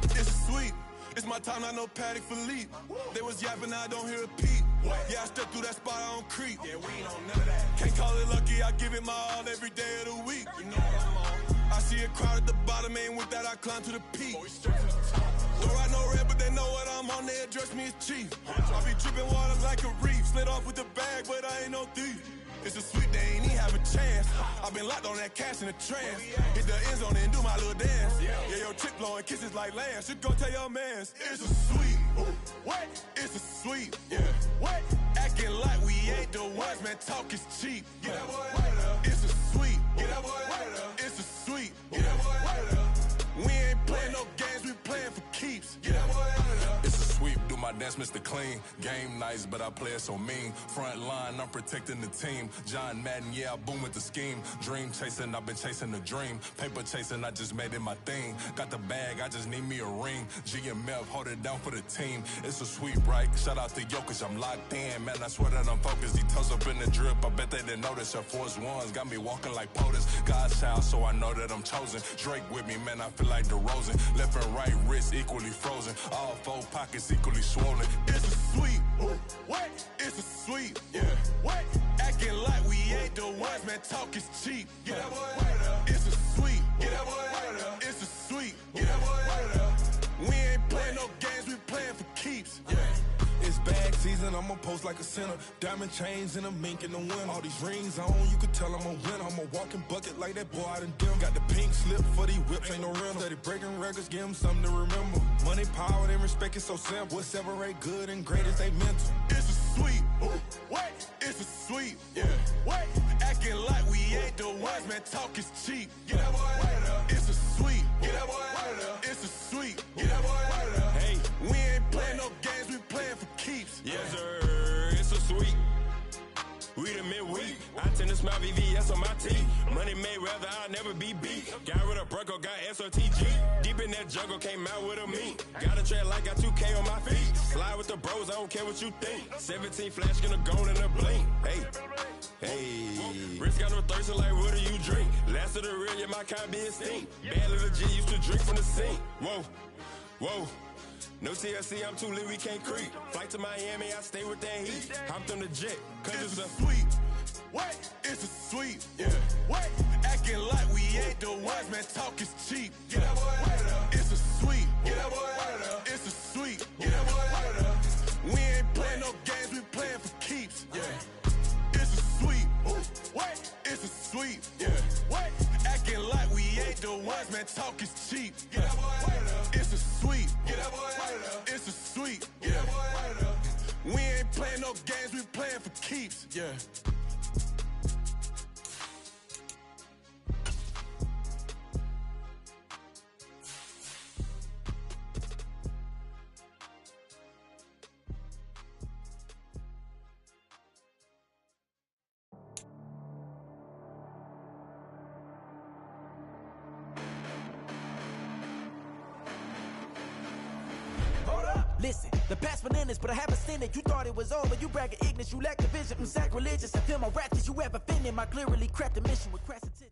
It's a sweep. It's my time, not no Paddock Philippe. They was yapping, I don't hear a peep. Yeah, I step through that spot, I don't creep. Yeah, we ain't on none of that. Can't call it lucky, I give it my all every day of the week. You know what I'm on. I see a crowd at the bottom, and with that I climb to the peak. Don't ride no red, but they know what I'm on, they address me as chief. I be dripping water like a reef. Slid off with the bag, but I ain't no thief. It's a sweep, they ain't even have a chance. I've been locked on that cash in a trance. Hit the end zone and do my little dance. Yeah, your chick blowing kisses like Lance. You go tell your mans. It's a sweep. What? It's a sweep. Yeah. What? Acting like we ain't the ones, man. Talk is cheap. Get that boy out of there. It's a sweep. Get that boy out of there. It's a sweep. Get that boy out of there. We ain't playing no games, we playing for keeps. Get that boy out of there. It's a sweep, do my dance, Mr. Clean. Game nice, but I play it so mean. Front line, I'm protecting the team. John Madden, yeah, I boom with the scheme. Dream chasing, I've been chasing the dream. Paper chasing, I just made it my thing. Got the bag, I just need me a ring. GMF, hold it down for the team. It's a sweep, right? Shout out to Jokic, I'm locked in. Man, I swear that I'm focused. He toes up in the drip, I bet they didn't notice. Air Force Ones got me walking like POTUS. God's child, so I know that I'm chosen. Drake with me, man, I feel like DeRozan. Left and right wrist equally frozen. All four pockets equally swollen. It's a sweep. What? It's a sweep. Yeah. What? Acting like we ain't the ones, man. Talk is cheap. Get that boy out of there. It's a sweep. Get that boy out of there. It's a sweep. Get that boy out of there. We ain't playing no games, we playing for keeps. Yeah. It's bag season, I'ma post like a sinner. Diamond chains and a mink in the wind. All these rings on, you could tell I'm a winner. I'm a walking bucket like that boy out in dim. Got the pink slip for these whips, ain't no rental. Steady breaking records, give them something to remember. Money, power, and respect is so simple. What separate good and great is they mental. It's a sweep. What? It's a sweep. Yeah. What? Acting like we ain't the ones, man. Talk is cheap. Get that boy out of there. It's a sweep. Get that boy out of there. It's a sweep. Get that boy out of there. Hey, we ain't playing no games, we playing for keeps. Yes, sir. It's a sweep. We the midweek. I tend to smile VVS on my teeth. Money made rather I'll never be beat. Got rid of Bronco, got SOTG. Deep in that jungle, came out with a meat. Got a tread like got 2K on my feet. Slide with the bros, I don't care what you think. 17 flash, gonna go in a blink. Hey. Rich got no thirsting like what do you drink? Last of the real, yeah, my kind be a stink. Bad little G used to drink from the sink. Whoa. No TLC, I'm too lit, we can't creep. Flight to Miami, I stay with that heat. Hopped on the jet, cause it's a sweep. What? It's a sweep. Yeah. What? Acting like we ain't the ones, man. Talk is cheap. Get that boy out of there. It's a sweep. Get that boy out of there. It's a sweep. Get that boy out of there. We ain't playing no games, we playing for keeps. Yeah. It's a sweep. What? It's a sweep. Yeah. What? Acting like we ain't the ones, man. Talk is cheap. Get that boy out of there. It's a sweep. Get that boy out of there. It's a sweep. Get that boy out of there. We ain't playing no games, we playing for keeps. Yeah. Listen, the past bananas, but I haven't seen it. You thought it was over, you bragging ignorance, you lack the vision from sacrilegious. I feel my ratchets, you ever offended my clearly cracked the mission with crass attention.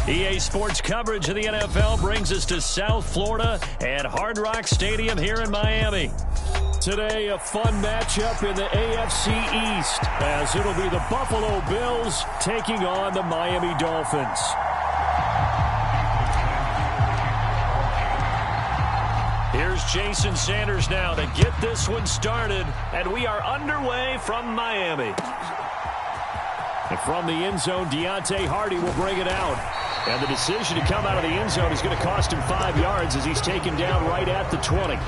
EA Sports coverage of the NFL brings us to South Florida at Hard Rock Stadium here in Miami. Today, a fun matchup in the AFC East, as it'll be the Buffalo Bills taking on the Miami Dolphins. Here's Jason Sanders now to get this one started, and we are underway from Miami. And from the end zone, Deontay Hardy will bring it out. And the decision to come out of the end zone is going to cost him 5 yards as he's taken down right at the 20.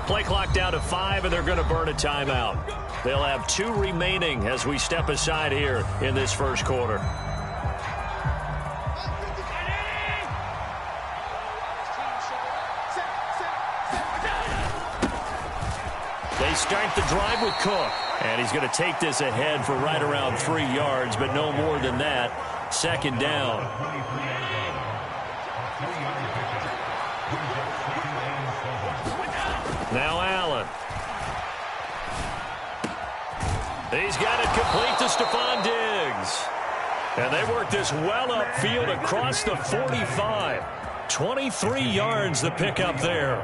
Play clock down to 5, and they're going to burn a timeout. They'll have 2 remaining as we step aside here in this first quarter. They start the drive with Cook, and he's going to take this ahead for right around 3 yards, but no more than that. Second down. Now Allen. He's got it complete to Stephon Diggs. And they work this well upfield across the 45. 23 yards the pickup there.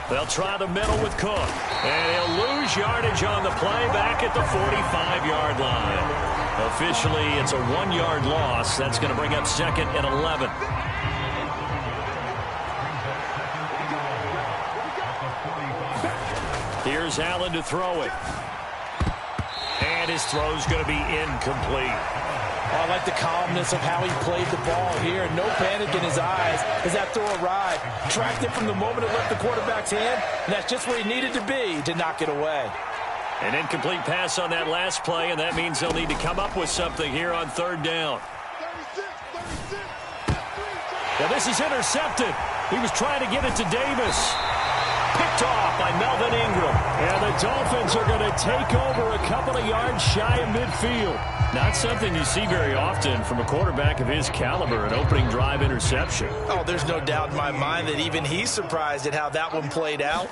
They'll try the middle with Cook. And he'll lose yardage on the play back at the 45-yard line. Officially, it's a 1-yard loss. That's going to bring up 2nd and 11. Here's Allen to throw it. And his throw's going to be incomplete. I like the calmness of how he played the ball here. No panic in his eyes as that throw arrived. Tracked it from the moment it left the quarterback's hand, and that's just where he needed to be to knock it away. An incomplete pass on that last play, and that means they'll need to come up with something here on third down. Now this is intercepted. He was trying to get it to Davis. Picked off by Melvin Ingram. And the Dolphins are going to take over a couple of yards shy of midfield. Not something you see very often from a quarterback of his caliber, an opening drive interception. Oh, there's no doubt in my mind that even he's surprised at how that one played out.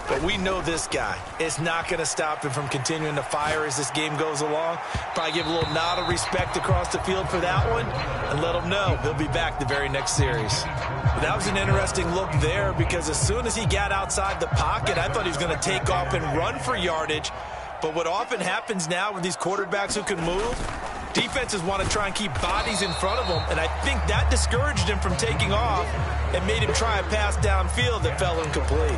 But we know this guy. It's not going to stop him from continuing to fire as this game goes along. Probably give a little nod of respect across the field for that one and let him know he'll be back the very next series. But that was an interesting look there because as soon as he got outside the pocket, I thought he was going to take off and run for yardage. But what often happens now with these quarterbacks who can move, defenses want to try and keep bodies in front of them, and I think that discouraged him from taking off and made him try a pass downfield that fell incomplete.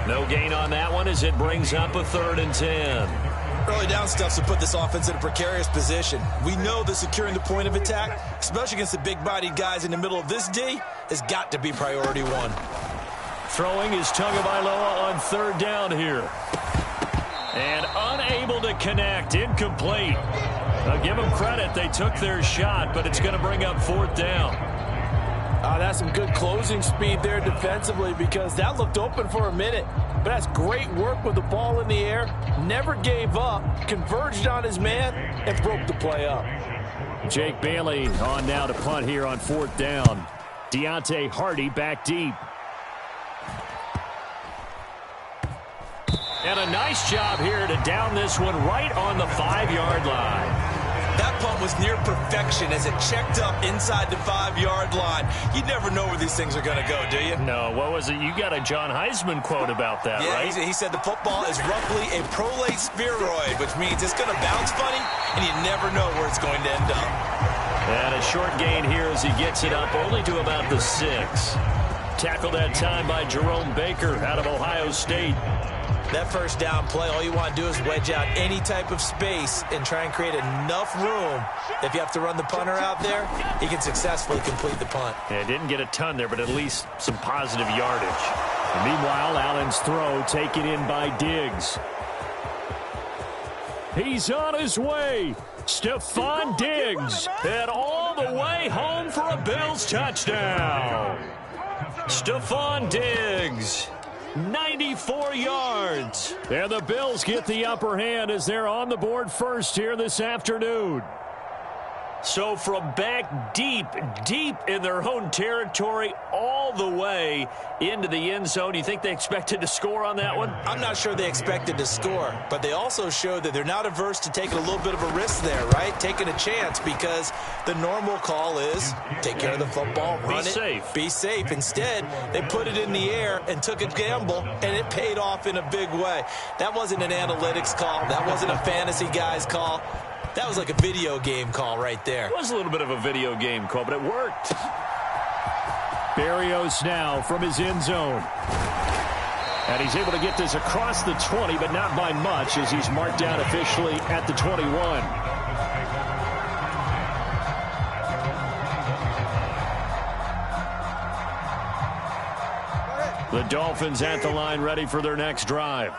No gain on that one as it brings up a 3rd and 10. Early down stuff to put this offense in a precarious position. We know that securing the point of attack, especially against the big-bodied guys in the middle of this D, has got to be priority one. Throwing is Tagovailoa on 3rd down here. And unable to connect, incomplete. I'll give them credit, they took their shot, but it's going to bring up 4th down. That's some good closing speed there defensively because that looked open for a minute. But that's great work with the ball in the air. Never gave up, converged on his man, and broke the play up. Jake Bailey on now to punt here on 4th down. Deontay Hardy back deep. And a nice job here to down this one right on the 5-yard line. That punt was near perfection as it checked up inside the 5-yard line. You never know where these things are going to go, do you? No, what was it? You got a John Heisman quote about that, yeah, right? He said the football is roughly a prolate spheroid, which means it's going to bounce funny, and you never know where it's going to end up. And a short gain here as he gets it up only to about the 6. Tackled that time by Jerome Baker out of Ohio State. That first down play, all you want to do is wedge out any type of space and try and create enough room. If you have to run the punter out there, he can successfully complete the punt. Yeah, didn't get a ton there, but at least some positive yardage. And meanwhile, Allen's throw taken in by Diggs. He's on his way. Stephon Diggs. And all the way home for a Bills touchdown. Stephon Diggs. 94 yards. And the Bills get the upper hand as they're on the board first here this afternoon. So from back deep in their own territory all the way into the end zone, you think they expected to score on that one? I'm not sure they expected to score, but they also showed that they're not averse to taking a little bit of a risk there, right? Taking a chance because the normal call is take care of the football, run it, be safe. Instead, they put it in the air and took a gamble, and it paid off in a big way. That wasn't an analytics call. That wasn't a fantasy guy's call. That was like a video game call right there. It was a little bit of a video game call, but it worked. Berrios now from his end zone. And he's able to get this across the 20, but not by much as he's marked down officially at the 21. The Dolphins at the line ready for their next drive.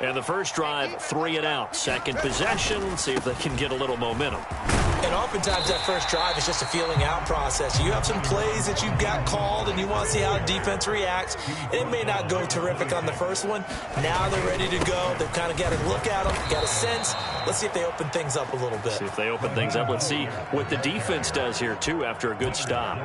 And the first drive, 3 and out. Second possession, see if they can get a little momentum. And oftentimes that first drive is just a feeling out process. You have some plays that you've got called and you want to see how the defense reacts. It may not go terrific on the first one. Now they're ready to go. They've kind of got a look at them, got a sense. Let's see if they open things up a little bit. See if they open things up. Let's see what the defense does here, too, after a good stop.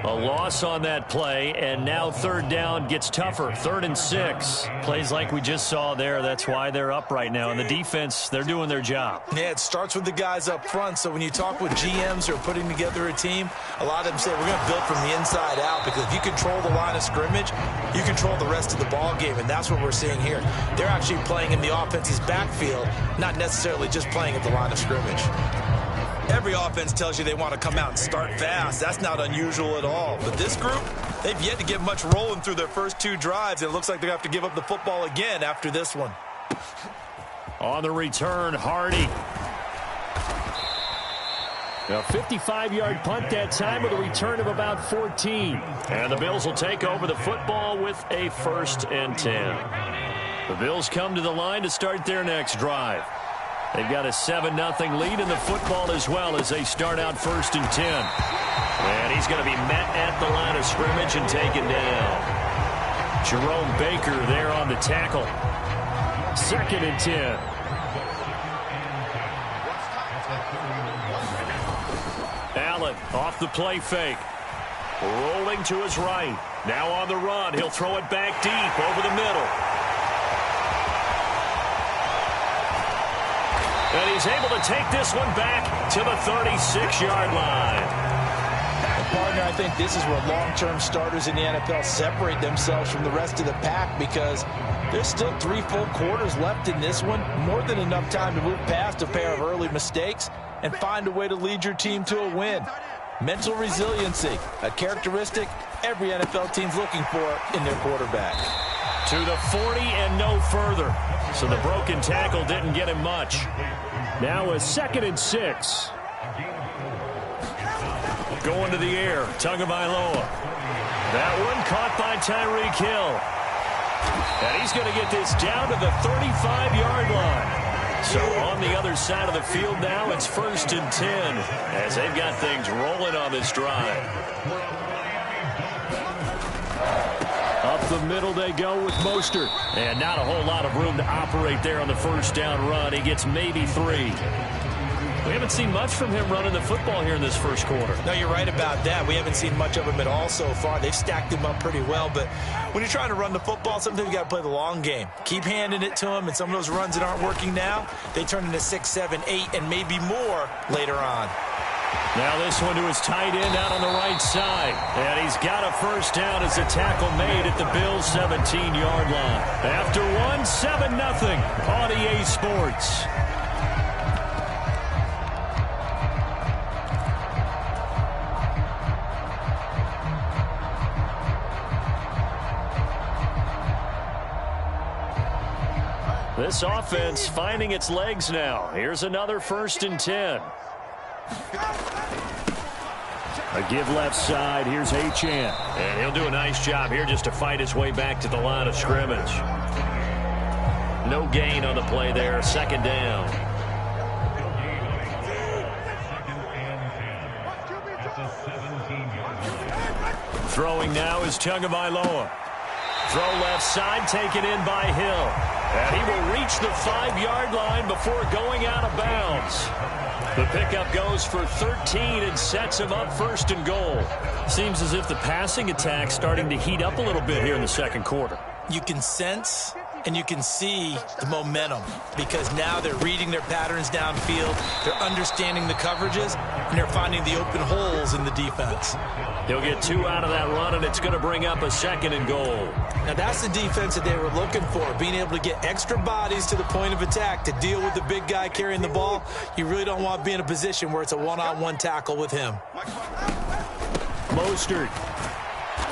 A loss on that play, and now 3rd down gets tougher. 3rd and 6. Plays like we just saw there. That's why they're up right now. And the defense, they're doing their job. Yeah, it starts with the guys up front. So when you talk with GMs who are putting together a team, a lot of them say we're going to build from the inside out because if you control the line of scrimmage, you control the rest of the ball game, and that's what we're seeing here. They're actually playing in the offense's backfield, not necessarily just playing at the line of scrimmage. Every offense tells you they want to come out and start fast. That's not unusual at all. But this group, they've yet to get much rolling through their first 2 drives. And it looks like they're going to have to give up the football again after this one. On the return, Hardy. A 55-yard punt that time with a return of about 14. And the Bills will take over the football with a 1st and 10. The Bills come to the line to start their next drive. They've got a 7-0 lead in the football as well as they start out 1st and 10. And he's going to be met at the line of scrimmage and taken down. Jerome Baker there on the tackle. 2nd and 10. Allen off the play fake. Rolling to his right. Now on the run. He'll throw it back deep over the middle. And he's able to take this one back to the 36-yard line. Partner, I think this is where long-term starters in the NFL separate themselves from the rest of the pack because there's still 3 full quarters left in this one. More than enough time to move past a pair of early mistakes and find a way to lead your team to a win. Mental resiliency, a characteristic every NFL team's looking for in their quarterback. To the 40 and no further. So the broken tackle didn't get him much. Now a 2nd and 6. Going to the air, Tagovailoa. That one caught by Tyreek Hill. And he's going to get this down to the 35-yard line. So on the other side of the field now, it's 1st and 10 as they've got things rolling on this drive. Up the middle they go with Mostert. And not a whole lot of room to operate there on the 1st down run. He gets maybe 3. We haven't seen much from him running the football here in this 1st quarter. No, you're right about that. We haven't seen much of him at all so far. They've stacked him up pretty well. But when you're trying to run the football, sometimes you got to play the long game. Keep handing it to him. And some of those runs that aren't working now, they turn into 6, 7, 8, and maybe more later on. Now this one to his tight end out on the right side. And he's got a 1st down as the tackle made at the Bills' 17-yard line. After one, 7-0 on EA Sports. This offense finding its legs now. Here's another 1st and 10. A give left side. Here's Achane. And he'll do a nice job here just to fight his way back to the line of scrimmage. No gain on the play there. 2nd down. Throwing now is Tagovailoa. Throw left side, taken in by Hill. And he will reach the 5-yard line before going out of bounds. The pickup goes for 13 and sets him up 1st and goal. Seems as if the passing attack's starting to heat up a little bit here in the 2nd quarter. You can sense and you can see the momentum because now they're reading their patterns downfield, they're understanding the coverages, and they're finding the open holes in the defense. He'll get 2 out of that run, and it's going to bring up a 2nd and goal. Now that's the defense that they were looking for, being able to get extra bodies to the point of attack to deal with the big guy carrying the ball. You really don't want to be in a position where it's a one-on-one tackle with him. Mostert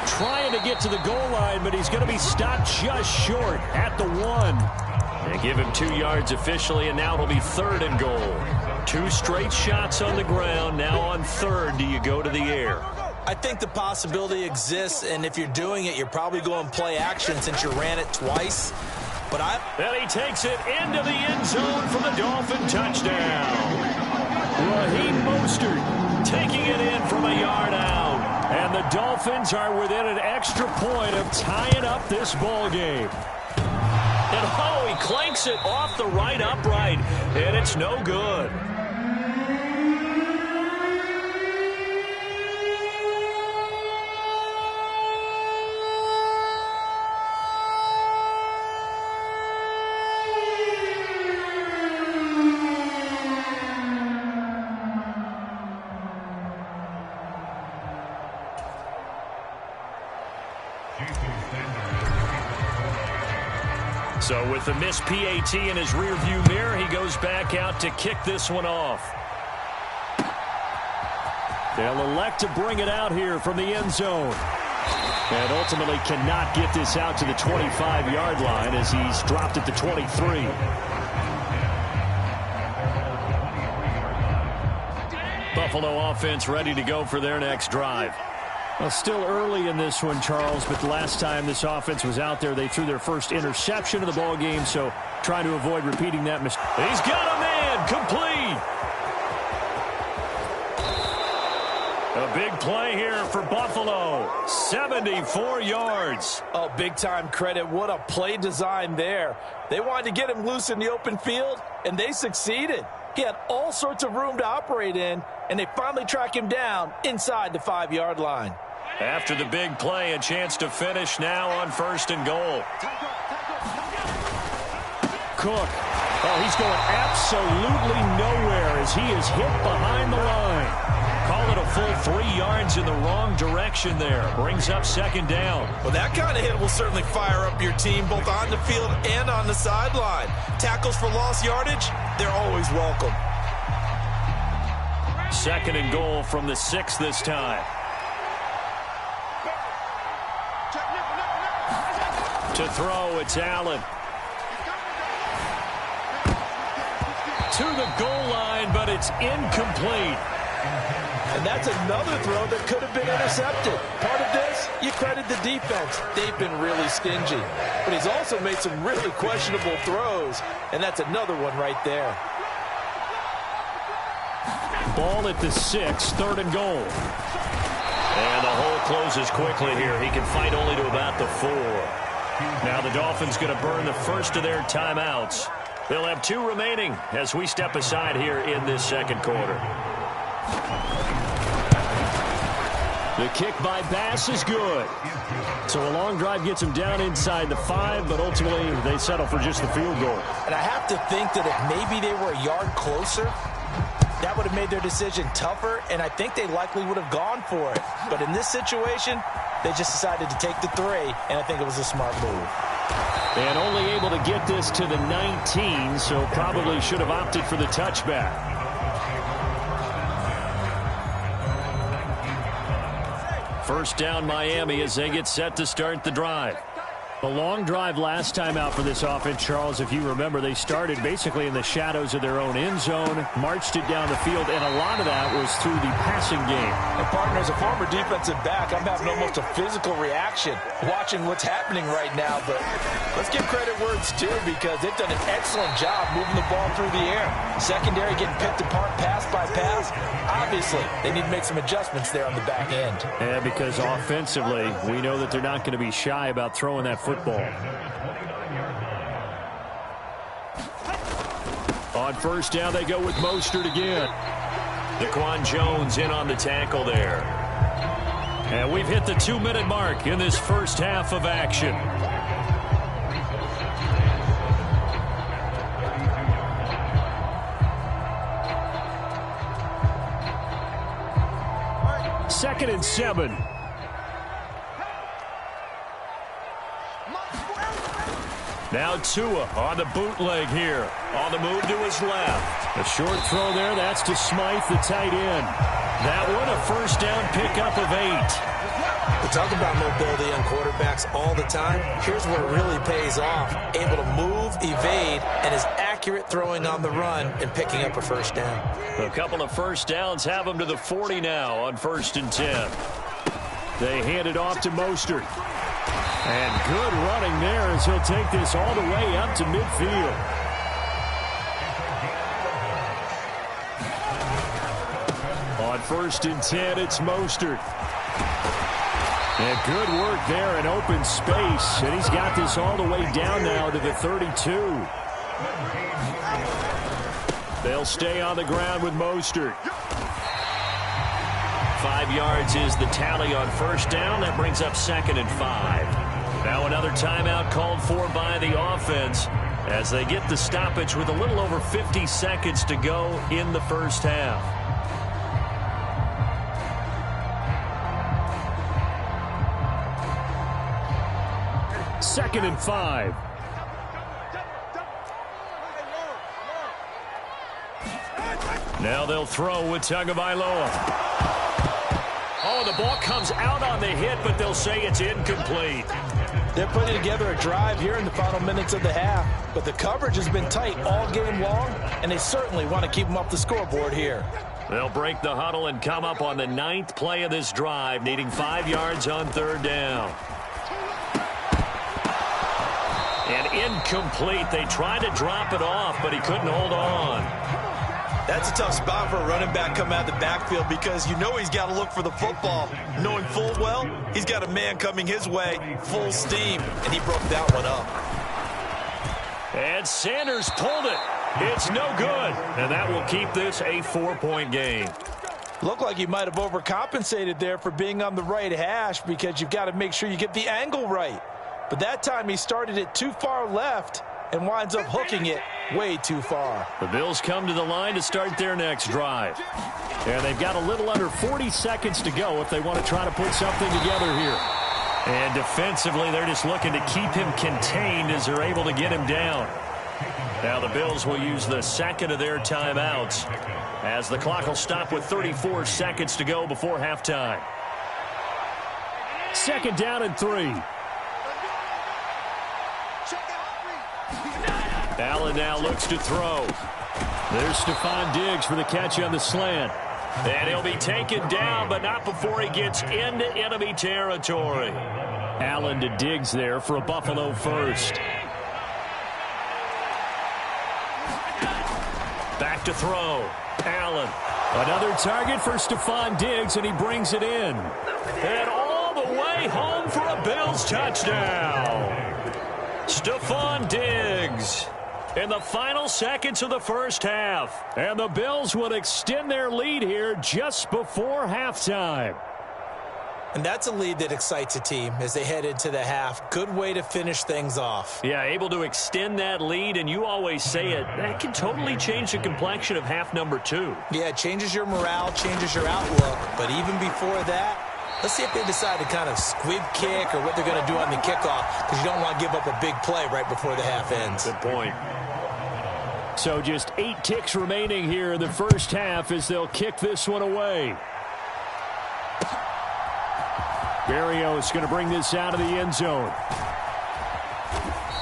trying to get to the goal line, but he's going to be stopped just short at the 1. They give him 2 yards officially, and now it'll be 3rd and goal. 2 straight shots on the ground. Now on 3rd, do you go to the air? I think the possibility exists, and if you're doing it, you're probably going play action since you ran it twice. And he takes it into the end zone for the Dolphin touchdown. Raheem Mostert taking it in from a yard out. And the Dolphins are within an extra point of tying up this ball game. And he clanks it off the right upright, and it's no good. So with the missed PAT in his rearview mirror, he goes back out to kick this one off. They'll elect to bring it out here from the end zone. And ultimately cannot get this out to the 25-yard line as he's dropped at the 23. Buffalo offense ready to go for their next drive. Well, still early in this one, Charles, but the last time this offense was out there, they threw their first interception of the ball game, so trying to avoid repeating that mistake. He's got a man, complete. A big play here for Buffalo, 74 yards. Oh, big-time credit. What a play design there. They wanted to get him loose in the open field, and they succeeded. He had all sorts of room to operate in, and they finally track him down inside the 5-yard line. After the big play, a chance to finish now on 1st and goal. Cook. Oh, he's going absolutely nowhere as he is hit behind the line. Call it a full 3 yards in the wrong direction there. Brings up 2nd down. Well, that kind of hit will certainly fire up your team both on the field and on the sideline. Tackles for lost yardage, they're always welcome. 2nd and goal from the 6 this time. To throw, it's Allen. To the goal line, but it's incomplete. And that's another throw that could have been intercepted. Part of this, you credit the defense. They've been really stingy. But he's also made some really questionable throws, and that's another one right there. Ball at the 6, 3rd and goal. And the hole closes quickly here. He can fight only to about the 4. Now the Dolphins going to burn the first of their timeouts. They'll have 2 remaining as we step aside here in this 2nd quarter. The kick by Bass is good. So a long drive gets them down inside the 5, but ultimately they settle for just the field goal. And I have to think that if maybe they were a yard closer, that would have made their decision tougher, and I think they likely would have gone for it. But in this situation, they just decided to take the 3, and I think it was a smart move. And only able to get this to the 19, so probably should have opted for the touchback. First down Miami as they get set to start the drive. A long drive last time out for this offense, Charles. If you remember, they started basically in the shadows of their own end zone, marched it down the field, and a lot of that was through the passing game. And partner, as a former defensive back, I'm having almost a physical reaction watching what's happening right now. But let's give credit where it's due, because they've done an excellent job moving the ball through the air. Secondary getting picked apart pass by pass. Obviously, they need to make some adjustments there on the back end. Yeah, because offensively, we know that they're not going to be shy about throwing that football. On 1st down, they go with Mostert again. Daquan Jones in on the tackle there. And we've hit the 2-minute mark in this first half of action. Second and 7. Now Tua on the bootleg here. On the move to his left. A short throw there. That's to Smythe, the tight end. That one a first down pickup of 8. We talk about mobility on quarterbacks all the time. Here's where it really pays off. Able to move, evade, and is accurate throwing on the run and picking up a first down. A couple of first downs have them to the 40 now on 1st and 10. They hand it off to Mostert. And good running there as he'll take this all the way up to midfield. On 1st and 10, it's Mostert. And good work there in open space. And he's got this all the way down now to the 32. They'll stay on the ground with Mostert. 5 yards is the tally on 1st down. That brings up 2nd and 5. Now another timeout called for by the offense as they get the stoppage with a little over 50 seconds to go in the first half. Second and 5. Now they'll throw with Tagovailoa. Oh, the ball comes out on the hit, but they'll say it's incomplete. They're putting together a drive here in the final minutes of the half, but the coverage has been tight all game long, and they certainly want to keep them off the scoreboard here. They'll break the huddle and come up on the 9th play of this drive, needing 5 yards on 3rd down. And incomplete. They tried to drop it off, but he couldn't hold on. That's a tough spot for a running back coming out of the backfield because you know he's got to look for the football. Knowing full well, he's got a man coming his way, full steam, and he broke that one up. And Sanders pulled it. It's no good. And that will keep this a 4-point game. Looked like he might have overcompensated there for being on the right hash because you've got to make sure you get the angle right. But that time he started it too far left and winds up hooking it way too far. The Bills come to the line to start their next drive. And they've got a little under 40 seconds to go if they want to try to put something together here. And defensively, they're just looking to keep him contained as they're able to get him down. Now the Bills will use the second of their timeouts as the clock will stop with 34 seconds to go before halftime. 2nd down and 3. Allen now looks to throw. There's Stephon Diggs for the catch on the slant. And he'll be taken down, but not before he gets into enemy territory. Allen to Diggs there for a Buffalo first. Back to throw. Allen. Another target for Stephon Diggs, and he brings it in. And all the way home for a Bills touchdown. Stephon Diggs in the final seconds of the first half. And the Bills would extend their lead here just before halftime. And that's a lead that excites a team as they head into the half. Good way to finish things off. Yeah, able to extend that lead, and you always say it, that can totally change the complexion of half number 2. Yeah, it changes your morale, changes your outlook. But even before that, let's see if they decide to kind of squib kick or what they're going to do on the kickoff, because you don't want to give up a big play right before the half ends. Good point. So just 8 ticks remaining here in the first half as they'll kick this one away. Berrios going to bring this out of the end zone.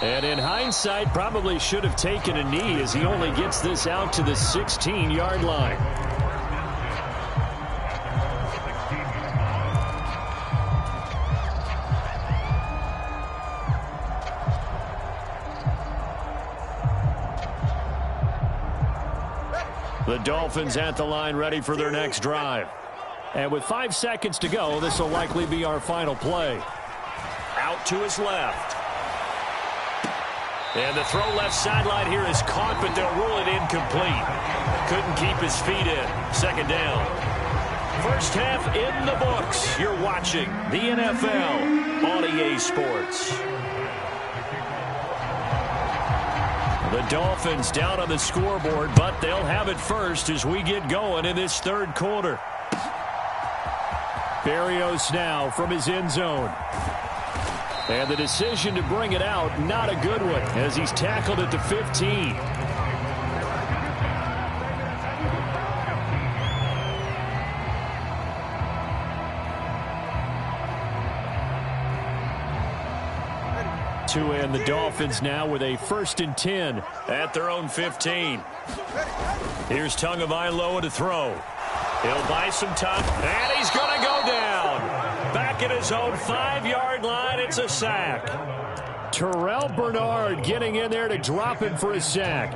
And in hindsight, probably should have taken a knee as he only gets this out to the 16-yard line. The Dolphins at the line ready for their next drive. And with 5 seconds to go, this will likely be our final play. Out to his left. And the throw left sideline here is caught, but they'll rule it incomplete. Couldn't keep his feet in. 2nd down. First half in the books. You're watching the NFL on EA Sports. The Dolphins down on the scoreboard, but they'll have it first as we get going in this 3rd quarter. Berrios now from his end zone. And the decision to bring it out, not a good one, as he's tackled at the 15. And the Dolphins now with a 1st and 10 at their own 15. Here's Tagovailoa to throw. He'll buy some time, and he's going to go down. Back at his own 5-yard line, it's a sack. Terrell Bernard getting in there to drop him for a sack.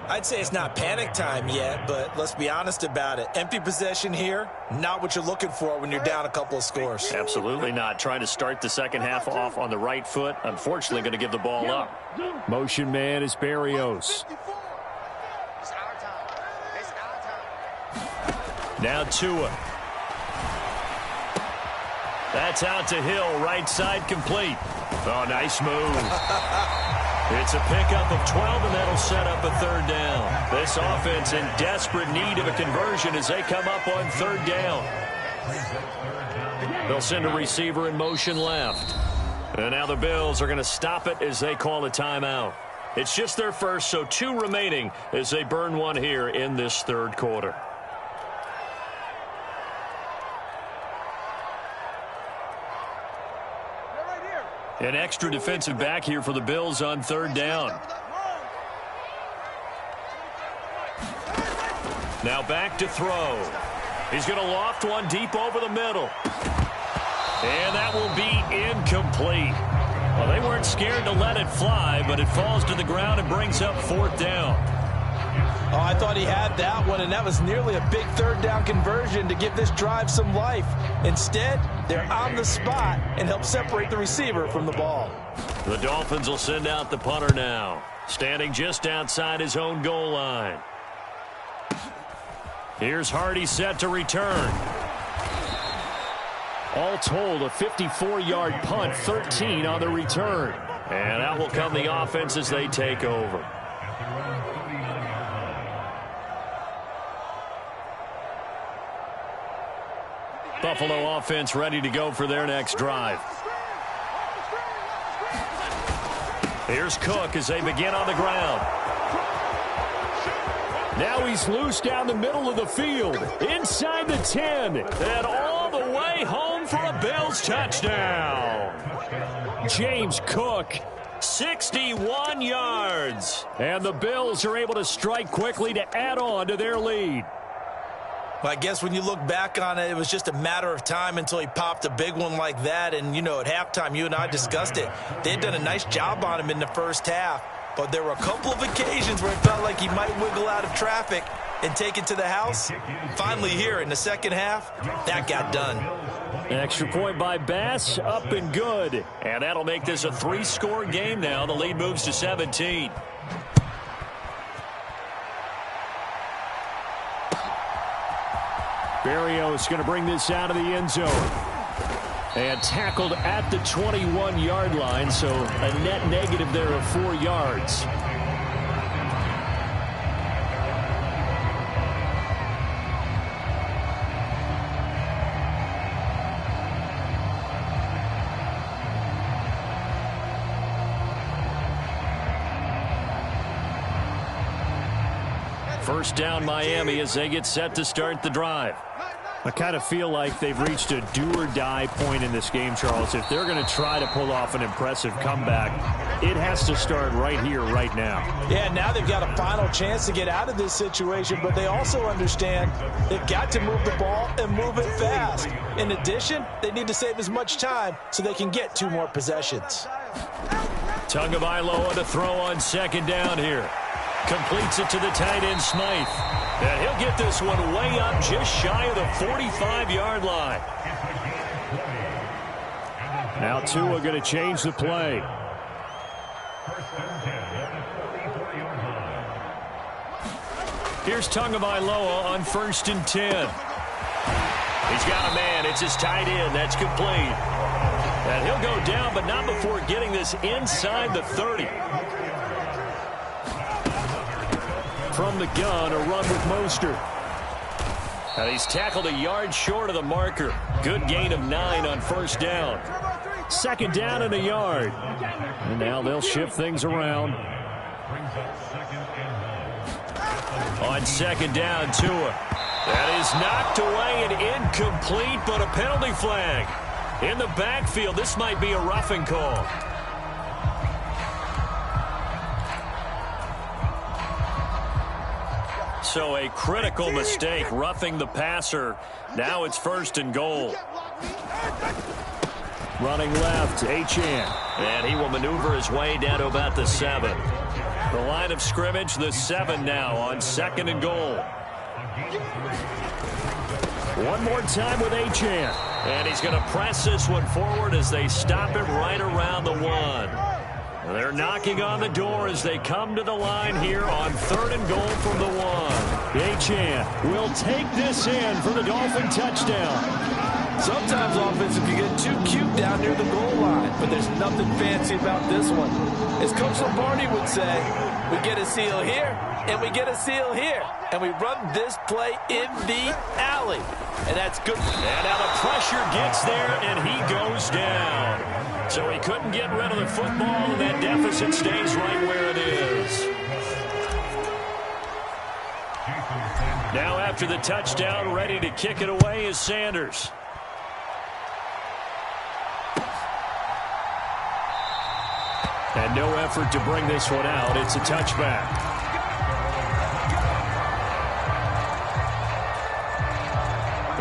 I'd say it's not panic time yet, but let's be honest about it. Empty possession here, not what you're looking for when you're down a couple of scores. Absolutely not. Trying to start the second half off on the right foot. Unfortunately, going to give the ball up. Motion man is Berrios. Now Tua. That's out to Hill, right side complete. Oh, nice move. It's a pickup of 12, and that'll set up a 3rd down. This offense in desperate need of a conversion as they come up on 3rd down. They'll send a receiver in motion left. And now the Bills are going to stop it as they call a timeout. It's just their first, so 2 remaining as they burn one here in this 3rd quarter. An extra defensive back here for the Bills on 3rd down. Now back to throw. He's going to loft one deep over the middle. And that will be incomplete. Well, they weren't scared to let it fly, but it falls to the ground and brings up 4th down. Oh, I thought he had that one, and that was nearly a big 3rd down conversion to give this drive some life. Instead, they're on the spot and help separate the receiver from the ball. The Dolphins will send out the punter now, standing just outside his own goal line. Here's Hardy set to return. All told, a 54-yard punt, 13 on the return. And out will come the offense as they take over. Buffalo offense ready to go for their next drive. Here's Cook as they begin on the ground. Now he's loose down the middle of the field, inside the 10, and all the way home for a Bills touchdown. James Cook, 61 yards. And the Bills are able to strike quickly to add on to their lead. Well, I guess when you look back on it, it was just a matter of time until he popped a big one like that. And, you know, at halftime, you and I discussed it. They had done a nice job on him in the first half. But there were a couple of occasions where it felt like he might wiggle out of traffic and take it to the house. Finally here in the second half, that got done. Extra point by Bass, up and good. And that'll make this a 3-score game now. The lead moves to 17. Barrios going to bring this out of the end zone. And tackled at the 21-yard line, so a net negative there of 4 yards. First down Miami as they get set to start the drive. I kind of feel like they've reached a do-or-die point in this game, Charles. If they're going to try to pull off an impressive comeback, it has to start right here, right now. Yeah, now they've got a final chance to get out of this situation, but they also understand they've got to move the ball and move it fast. In addition, they need to save as much time so they can get 2 more possessions. Tagovailoa to throw on second down here. Completes it to the tight end, Smythe. And he'll get this one way up just shy of the 45-yard line. Now Tua going to change the play. Here's Tagovailoa on 1st and 10. He's got a man. It's his tight end. That's complete. And he'll go down, but not before getting this inside the 30. From the gun, a run with Mostert. And he's tackled a yard short of the marker. Good gain of 9 on first down. Second down and a yard. And now they'll shift things around. On second down, Tua. That is knocked away and incomplete, but a penalty flag. In the backfield, this might be a roughing call. So a critical mistake, roughing the passer. Now it's 1st and goal. Running left, Achane. And he will maneuver his way down to about the 7. The line of scrimmage, the 7 now on 2nd and goal. One more time with Achane. And he's going to press this one forward as they stop him right around the 1. They're knocking on the door as they come to the line here on 3rd and goal from the 1. Achane will take this in for the Dolphin touchdown. Sometimes offensive you get too cute down near the goal line, but there's nothing fancy about this one. As Coach Lombardi would say, we get a seal here, and we get a seal here, and we run this play in the alley. And that's good. And now the pressure gets there, and he goes down. So he couldn't get rid of the football, and that deficit stays right where it is. Now after the touchdown, ready to kick it away is Sanders. And no effort to bring this one out. It's a touchback.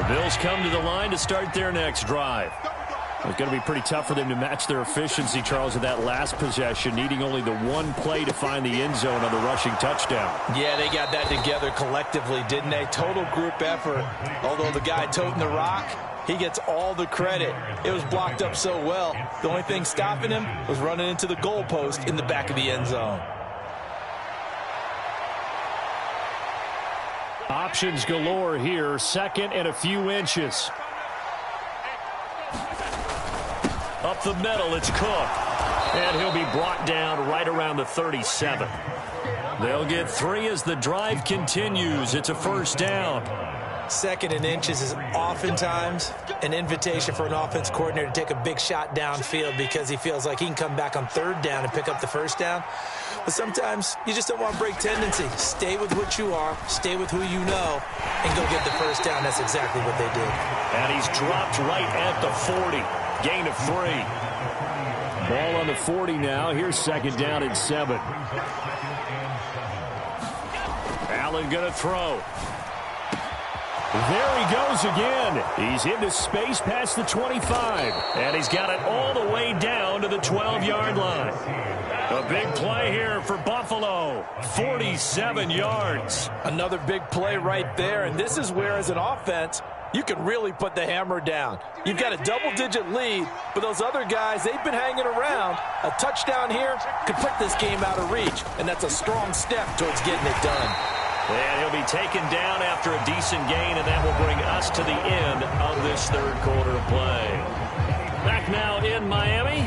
Bills come to the line to start their next drive. It's going to be pretty tough for them to match their efficiency, Charles, in that last possession, needing only the one play to find the end zone on the rushing touchdown. Yeah, they got that together collectively, didn't they? Total group effort. Although the guy toting the rock, he gets all the credit. It was blocked up so well. The only thing stopping him was running into the goalpost in the back of the end zone. Options galore here. Second and a few inches. Up the middle, it's Cook. And he'll be brought down right around the 37. They'll get 3 as the drive continues. It's a first down. Second and inches is oftentimes an invitation for an offense coordinator to take a big shot downfield because he feels like he can come back on third down and pick up the first down. But sometimes you just don't want to break tendency. Stay with what you are, stay with who you know, and go get the first down. That's exactly what they did. And he's dropped right at the 40. Gain of 3. Ball on the 40 now. Here's second down and 7. Allen going to throw. There he goes again. He's into space past the 25. And he's got it all the way down to the 12-yard line. A big play here for Buffalo. 47 yards. Another big play right there, and this is where, as an offense, you can really put the hammer down. You've got a double-digit lead, but those other guys, they've been hanging around. A touchdown here could put this game out of reach, and that's a strong step towards getting it done. And he'll be taken down after a decent gain, and that will bring us to the end of this third quarter of play. Back now in Miami.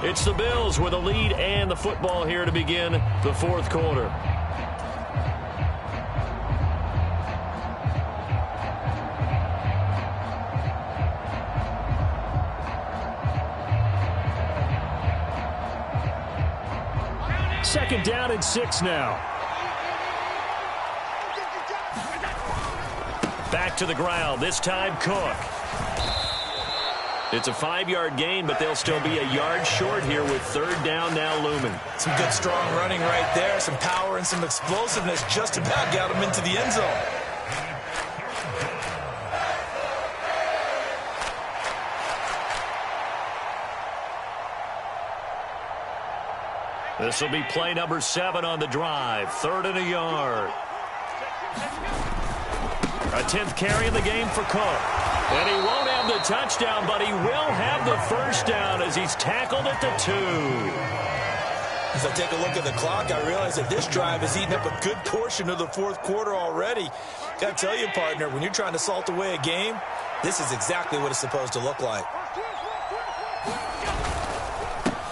It's the Bills with a lead and the football here to begin the fourth quarter. Second down and 6 now. Back to the ground, this time Cook. It's a 5-yard gain, but they'll still be a yard short here with third down now looming. Some good strong running right there, some power and some explosiveness just about got him into the end zone. This will be play number 7 on the drive. 3rd and a yard. A 10th carry in the game for Cook. And he won't have the touchdown, but he will have the first down as he's tackled at the 2. As I take a look at the clock, I realize that this drive has eaten up a good portion of the fourth quarter already. Got to tell you, partner, when you're trying to salt away a game, this is exactly what it's supposed to look like.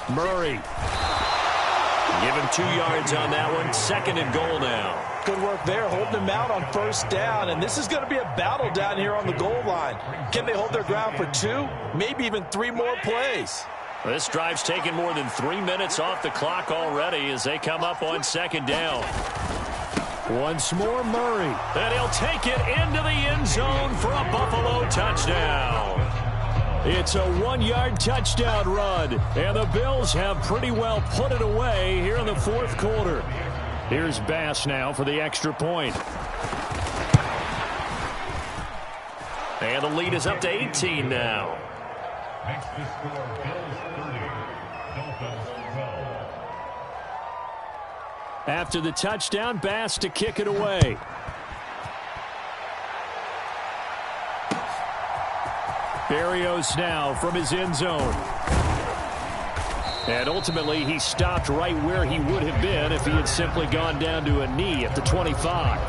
Murray. Give him 2 yards on that one. 2nd and goal now. Good work there, holding him out on first down, and this is going to be a battle down here on the goal line. Can they hold their ground for 2, maybe even 3 more plays? This drive's taken more than 3 minutes off the clock already as they come up on 2nd down. Once more, Murray. And he'll take it into the end zone for a Buffalo touchdown. It's a 1-yard touchdown run, and the Bills have pretty well put it away here in the fourth quarter. Here's Bass now for the extra point. And the lead is up to 18 now. After the touchdown, Bass to kick it away. Berrios now from his end zone. And ultimately, he stopped right where he would have been if he had simply gone down to a knee at the 25.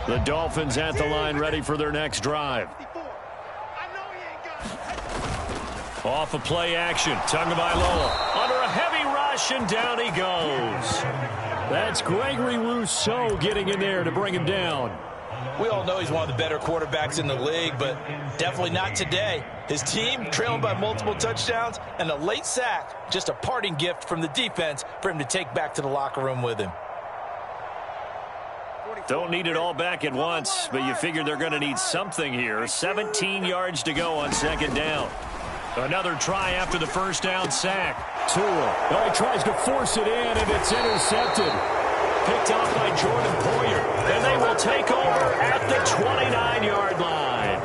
The Dolphins at the line, ready for their next drive. Off of play action, Tagovailoa under a heavy rush, and down he goes. That's Gregory Rousseau getting in there to bring him down. We all know he's one of the better quarterbacks in the league, but definitely not today. His team trailing by multiple touchdowns and a late sack, just a parting gift from the defense for him to take back to the locker room with him. Don't need it all back at once, but you figure they're going to need something here. 17 yards to go on 2nd down. Another try after the first down sack. Tua. Oh, he tries to force it in, and it's intercepted. Picked off by Jordan Poyer. And they will take over at the 29-yard line.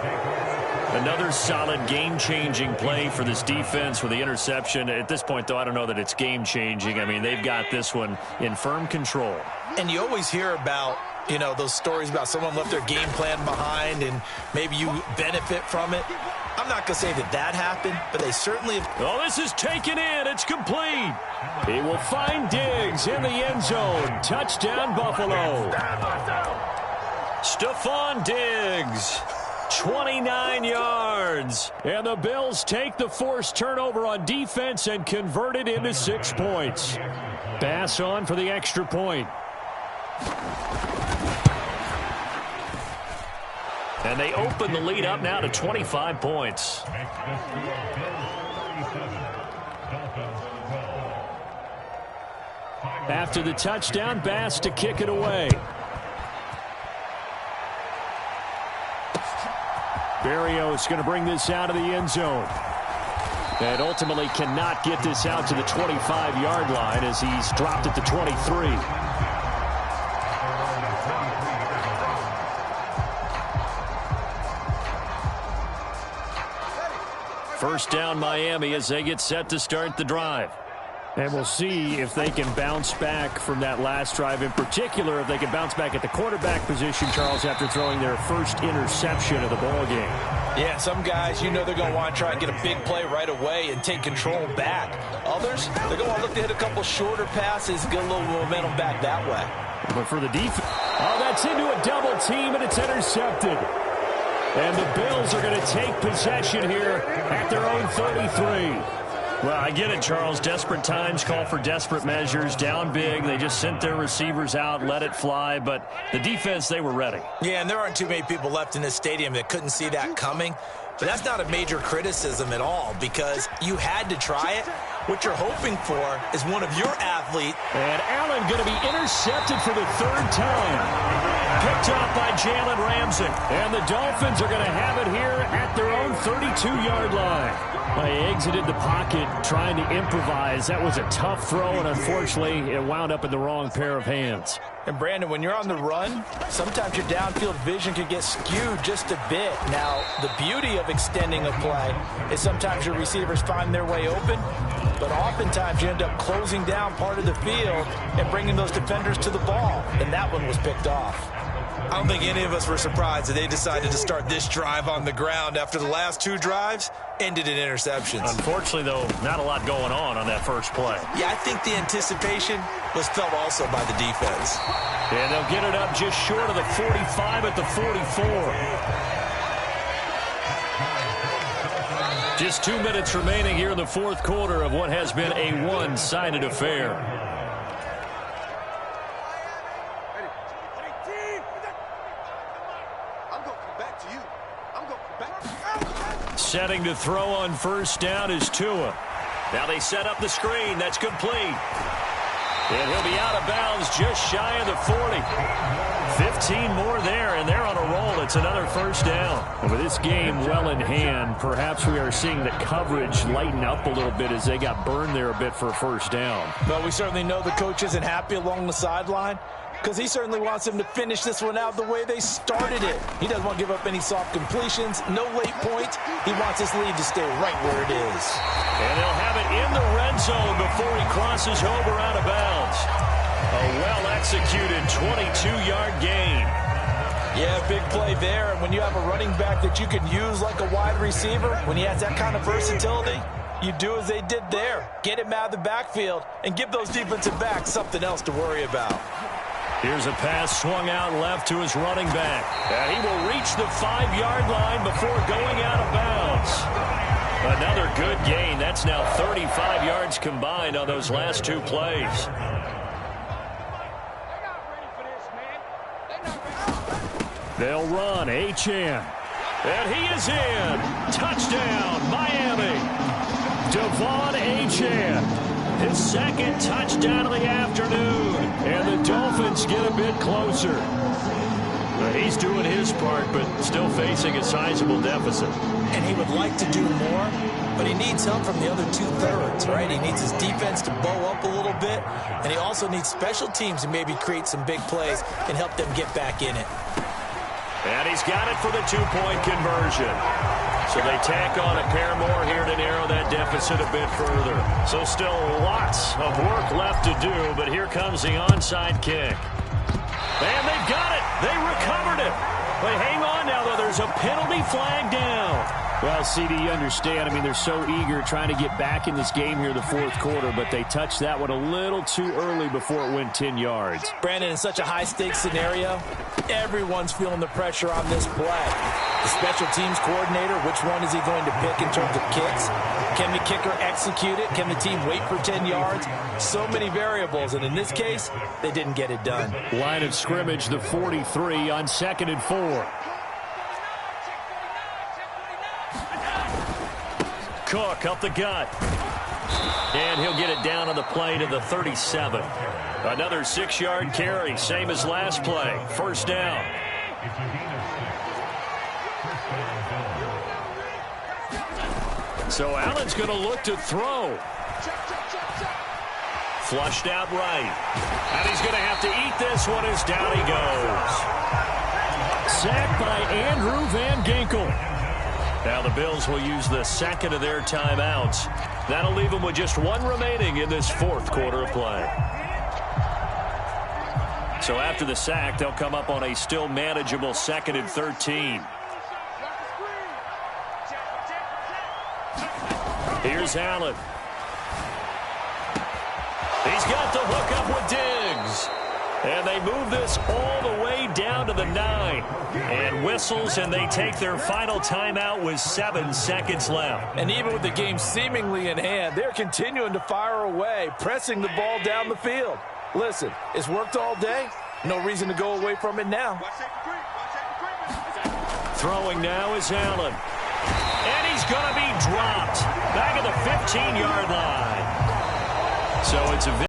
Another solid game-changing play for this defense with the interception. At this point, though, I don't know that it's game-changing. I mean, they've got this one in firm control. And you always hear about, you know, those stories about someone left their game plan behind and maybe you benefit from it. I'm not going to say that that happened, but they certainly have. Oh, this is taken in. It's complete. He will find Diggs in the end zone. Touchdown, Buffalo. Stephon Diggs, 29 yards. And the Bills take the forced turnover on defense and convert it into 6 points. Bass on for the extra point. And they open the lead up now to 25 points. After the touchdown, Bass to kick it away. Berrios going to bring this out of the end zone. And ultimately cannot get this out to the 25-yard line as he's dropped at the 23. First down, Miami, as they get set to start the drive. And we'll see if they can bounce back from that last drive. In particular, if they can bounce back at the quarterback position, Charles, after throwing their first interception of the ball game. Yeah, some guys, you know they're going to want to try and get a big play right away and take control back. Others, they're going to want to look to hit a couple shorter passes, get a little momentum back that way. But for the defense, oh, that's into a double team, and it's intercepted. And the Bills are going to take possession here at their own 33. Well, I get it, Charles. Desperate times call for desperate measures. Down big. They just sent their receivers out, let it fly. But the defense, they were ready. Yeah, and there aren't too many people left in this stadium that couldn't see that coming. But that's not a major criticism at all because you had to try it. What you're hoping for is one of your athletes. And Allen going to be intercepted for the third time. Picked off by Jalen Ramsey. And the Dolphins are going to have it here at their own 32-yard line. They exited the pocket trying to improvise. That was a tough throw, and unfortunately, it wound up in the wrong pair of hands. And, Brandon, when you're on the run, sometimes your downfield vision can get skewed just a bit. Now, the beauty of extending a play is sometimes your receivers find their way open, but oftentimes you end up closing down part of the field and bringing those defenders to the ball, and that one was picked off. I don't think any of us were surprised that they decided to start this drive on the ground after the last two drives ended in interceptions. Unfortunately, though, not a lot going on that first play. Yeah, I think the anticipation was felt also by the defense. And they'll get it up just short of the 45 at the 44. Just 2 minutes remaining here in the fourth quarter of what has been a one-sided affair. Setting to throw on first down is Tua. Now they set up the screen. That's complete. And he'll be out of bounds just shy of the 40. 15 more there, and they're on a roll. It's another first down. And with this game well in hand, perhaps we are seeing the coverage lighten up a little bit as they got burned there a bit for a first down. Well, we certainly know the coach isn't happy along the sideline, because he certainly wants them to finish this one out the way they started it. He doesn't want to give up any soft completions, no late points. He wants his lead to stay right where it is. And they'll have it in the red zone before he crosses over out of bounds. A well-executed 22-yard gain. Yeah, big play there. And when you have a running back that you can use like a wide receiver, when he has that kind of versatility, you do as they did there. Get him out of the backfield and give those defensive backs something else to worry about. Here's a pass swung out left to his running back. And he will reach the 5-yard line before going out of bounds. Another good gain. That's now 35 yards combined on those last two plays. They'll run. Achane. And he is in. Touchdown, Miami. Devon Achane. His second touchdown of the afternoon. And the Dolphins get a bit closer. He's doing his part, but still facing a sizable deficit. And he would like to do more, but he needs help from the other two-thirds, right? He needs his defense to bow up a little bit, and he also needs special teams to maybe create some big plays and help them get back in it. And he's got it for the two-point conversion. So they tack on a pair more here to narrow that deficit a bit further. So still lots of work left to do, but here comes the onside kick. And they've got it. They recovered it. But hang on now, though. There's a penalty flag down. Well, CD, you understand. I mean, they're so eager trying to get back in this game here in the fourth quarter, but they touched that one a little too early before it went 10 yards. Brandon, in such a high-stakes scenario, everyone's feeling the pressure on this play. The special teams coordinator, which one is he going to pick in terms of kicks? Can the kicker execute it? Can the team wait for 10 yards? So many variables, and in this case, they didn't get it done. Line of scrimmage, the 43 on 2nd and 4. Cook up the gut. And he'll get it down on the play to the 37. Another 6-yard carry, same as last play. First down. So Allen's going to look to throw. Flushed out right. And he's going to have to eat this one as down he goes. Sacked by Andrew Van Ginkel. Now the Bills will use the second of their timeouts. That'll leave them with just one remaining in this fourth quarter of play. So after the sack, they'll come up on a still manageable 2nd and 13. Here's Allen. He's got the hook up with Diggs. And they move this all the way down to the 9. And whistles, and they take their final timeout with 7 seconds left. And even with the game seemingly in hand, they're continuing to fire away, pressing the ball down the field. Listen, it's worked all day. No reason to go away from it now. Throwing now is Allen. And he's going to be dropped back at the 15-yard line. So it's a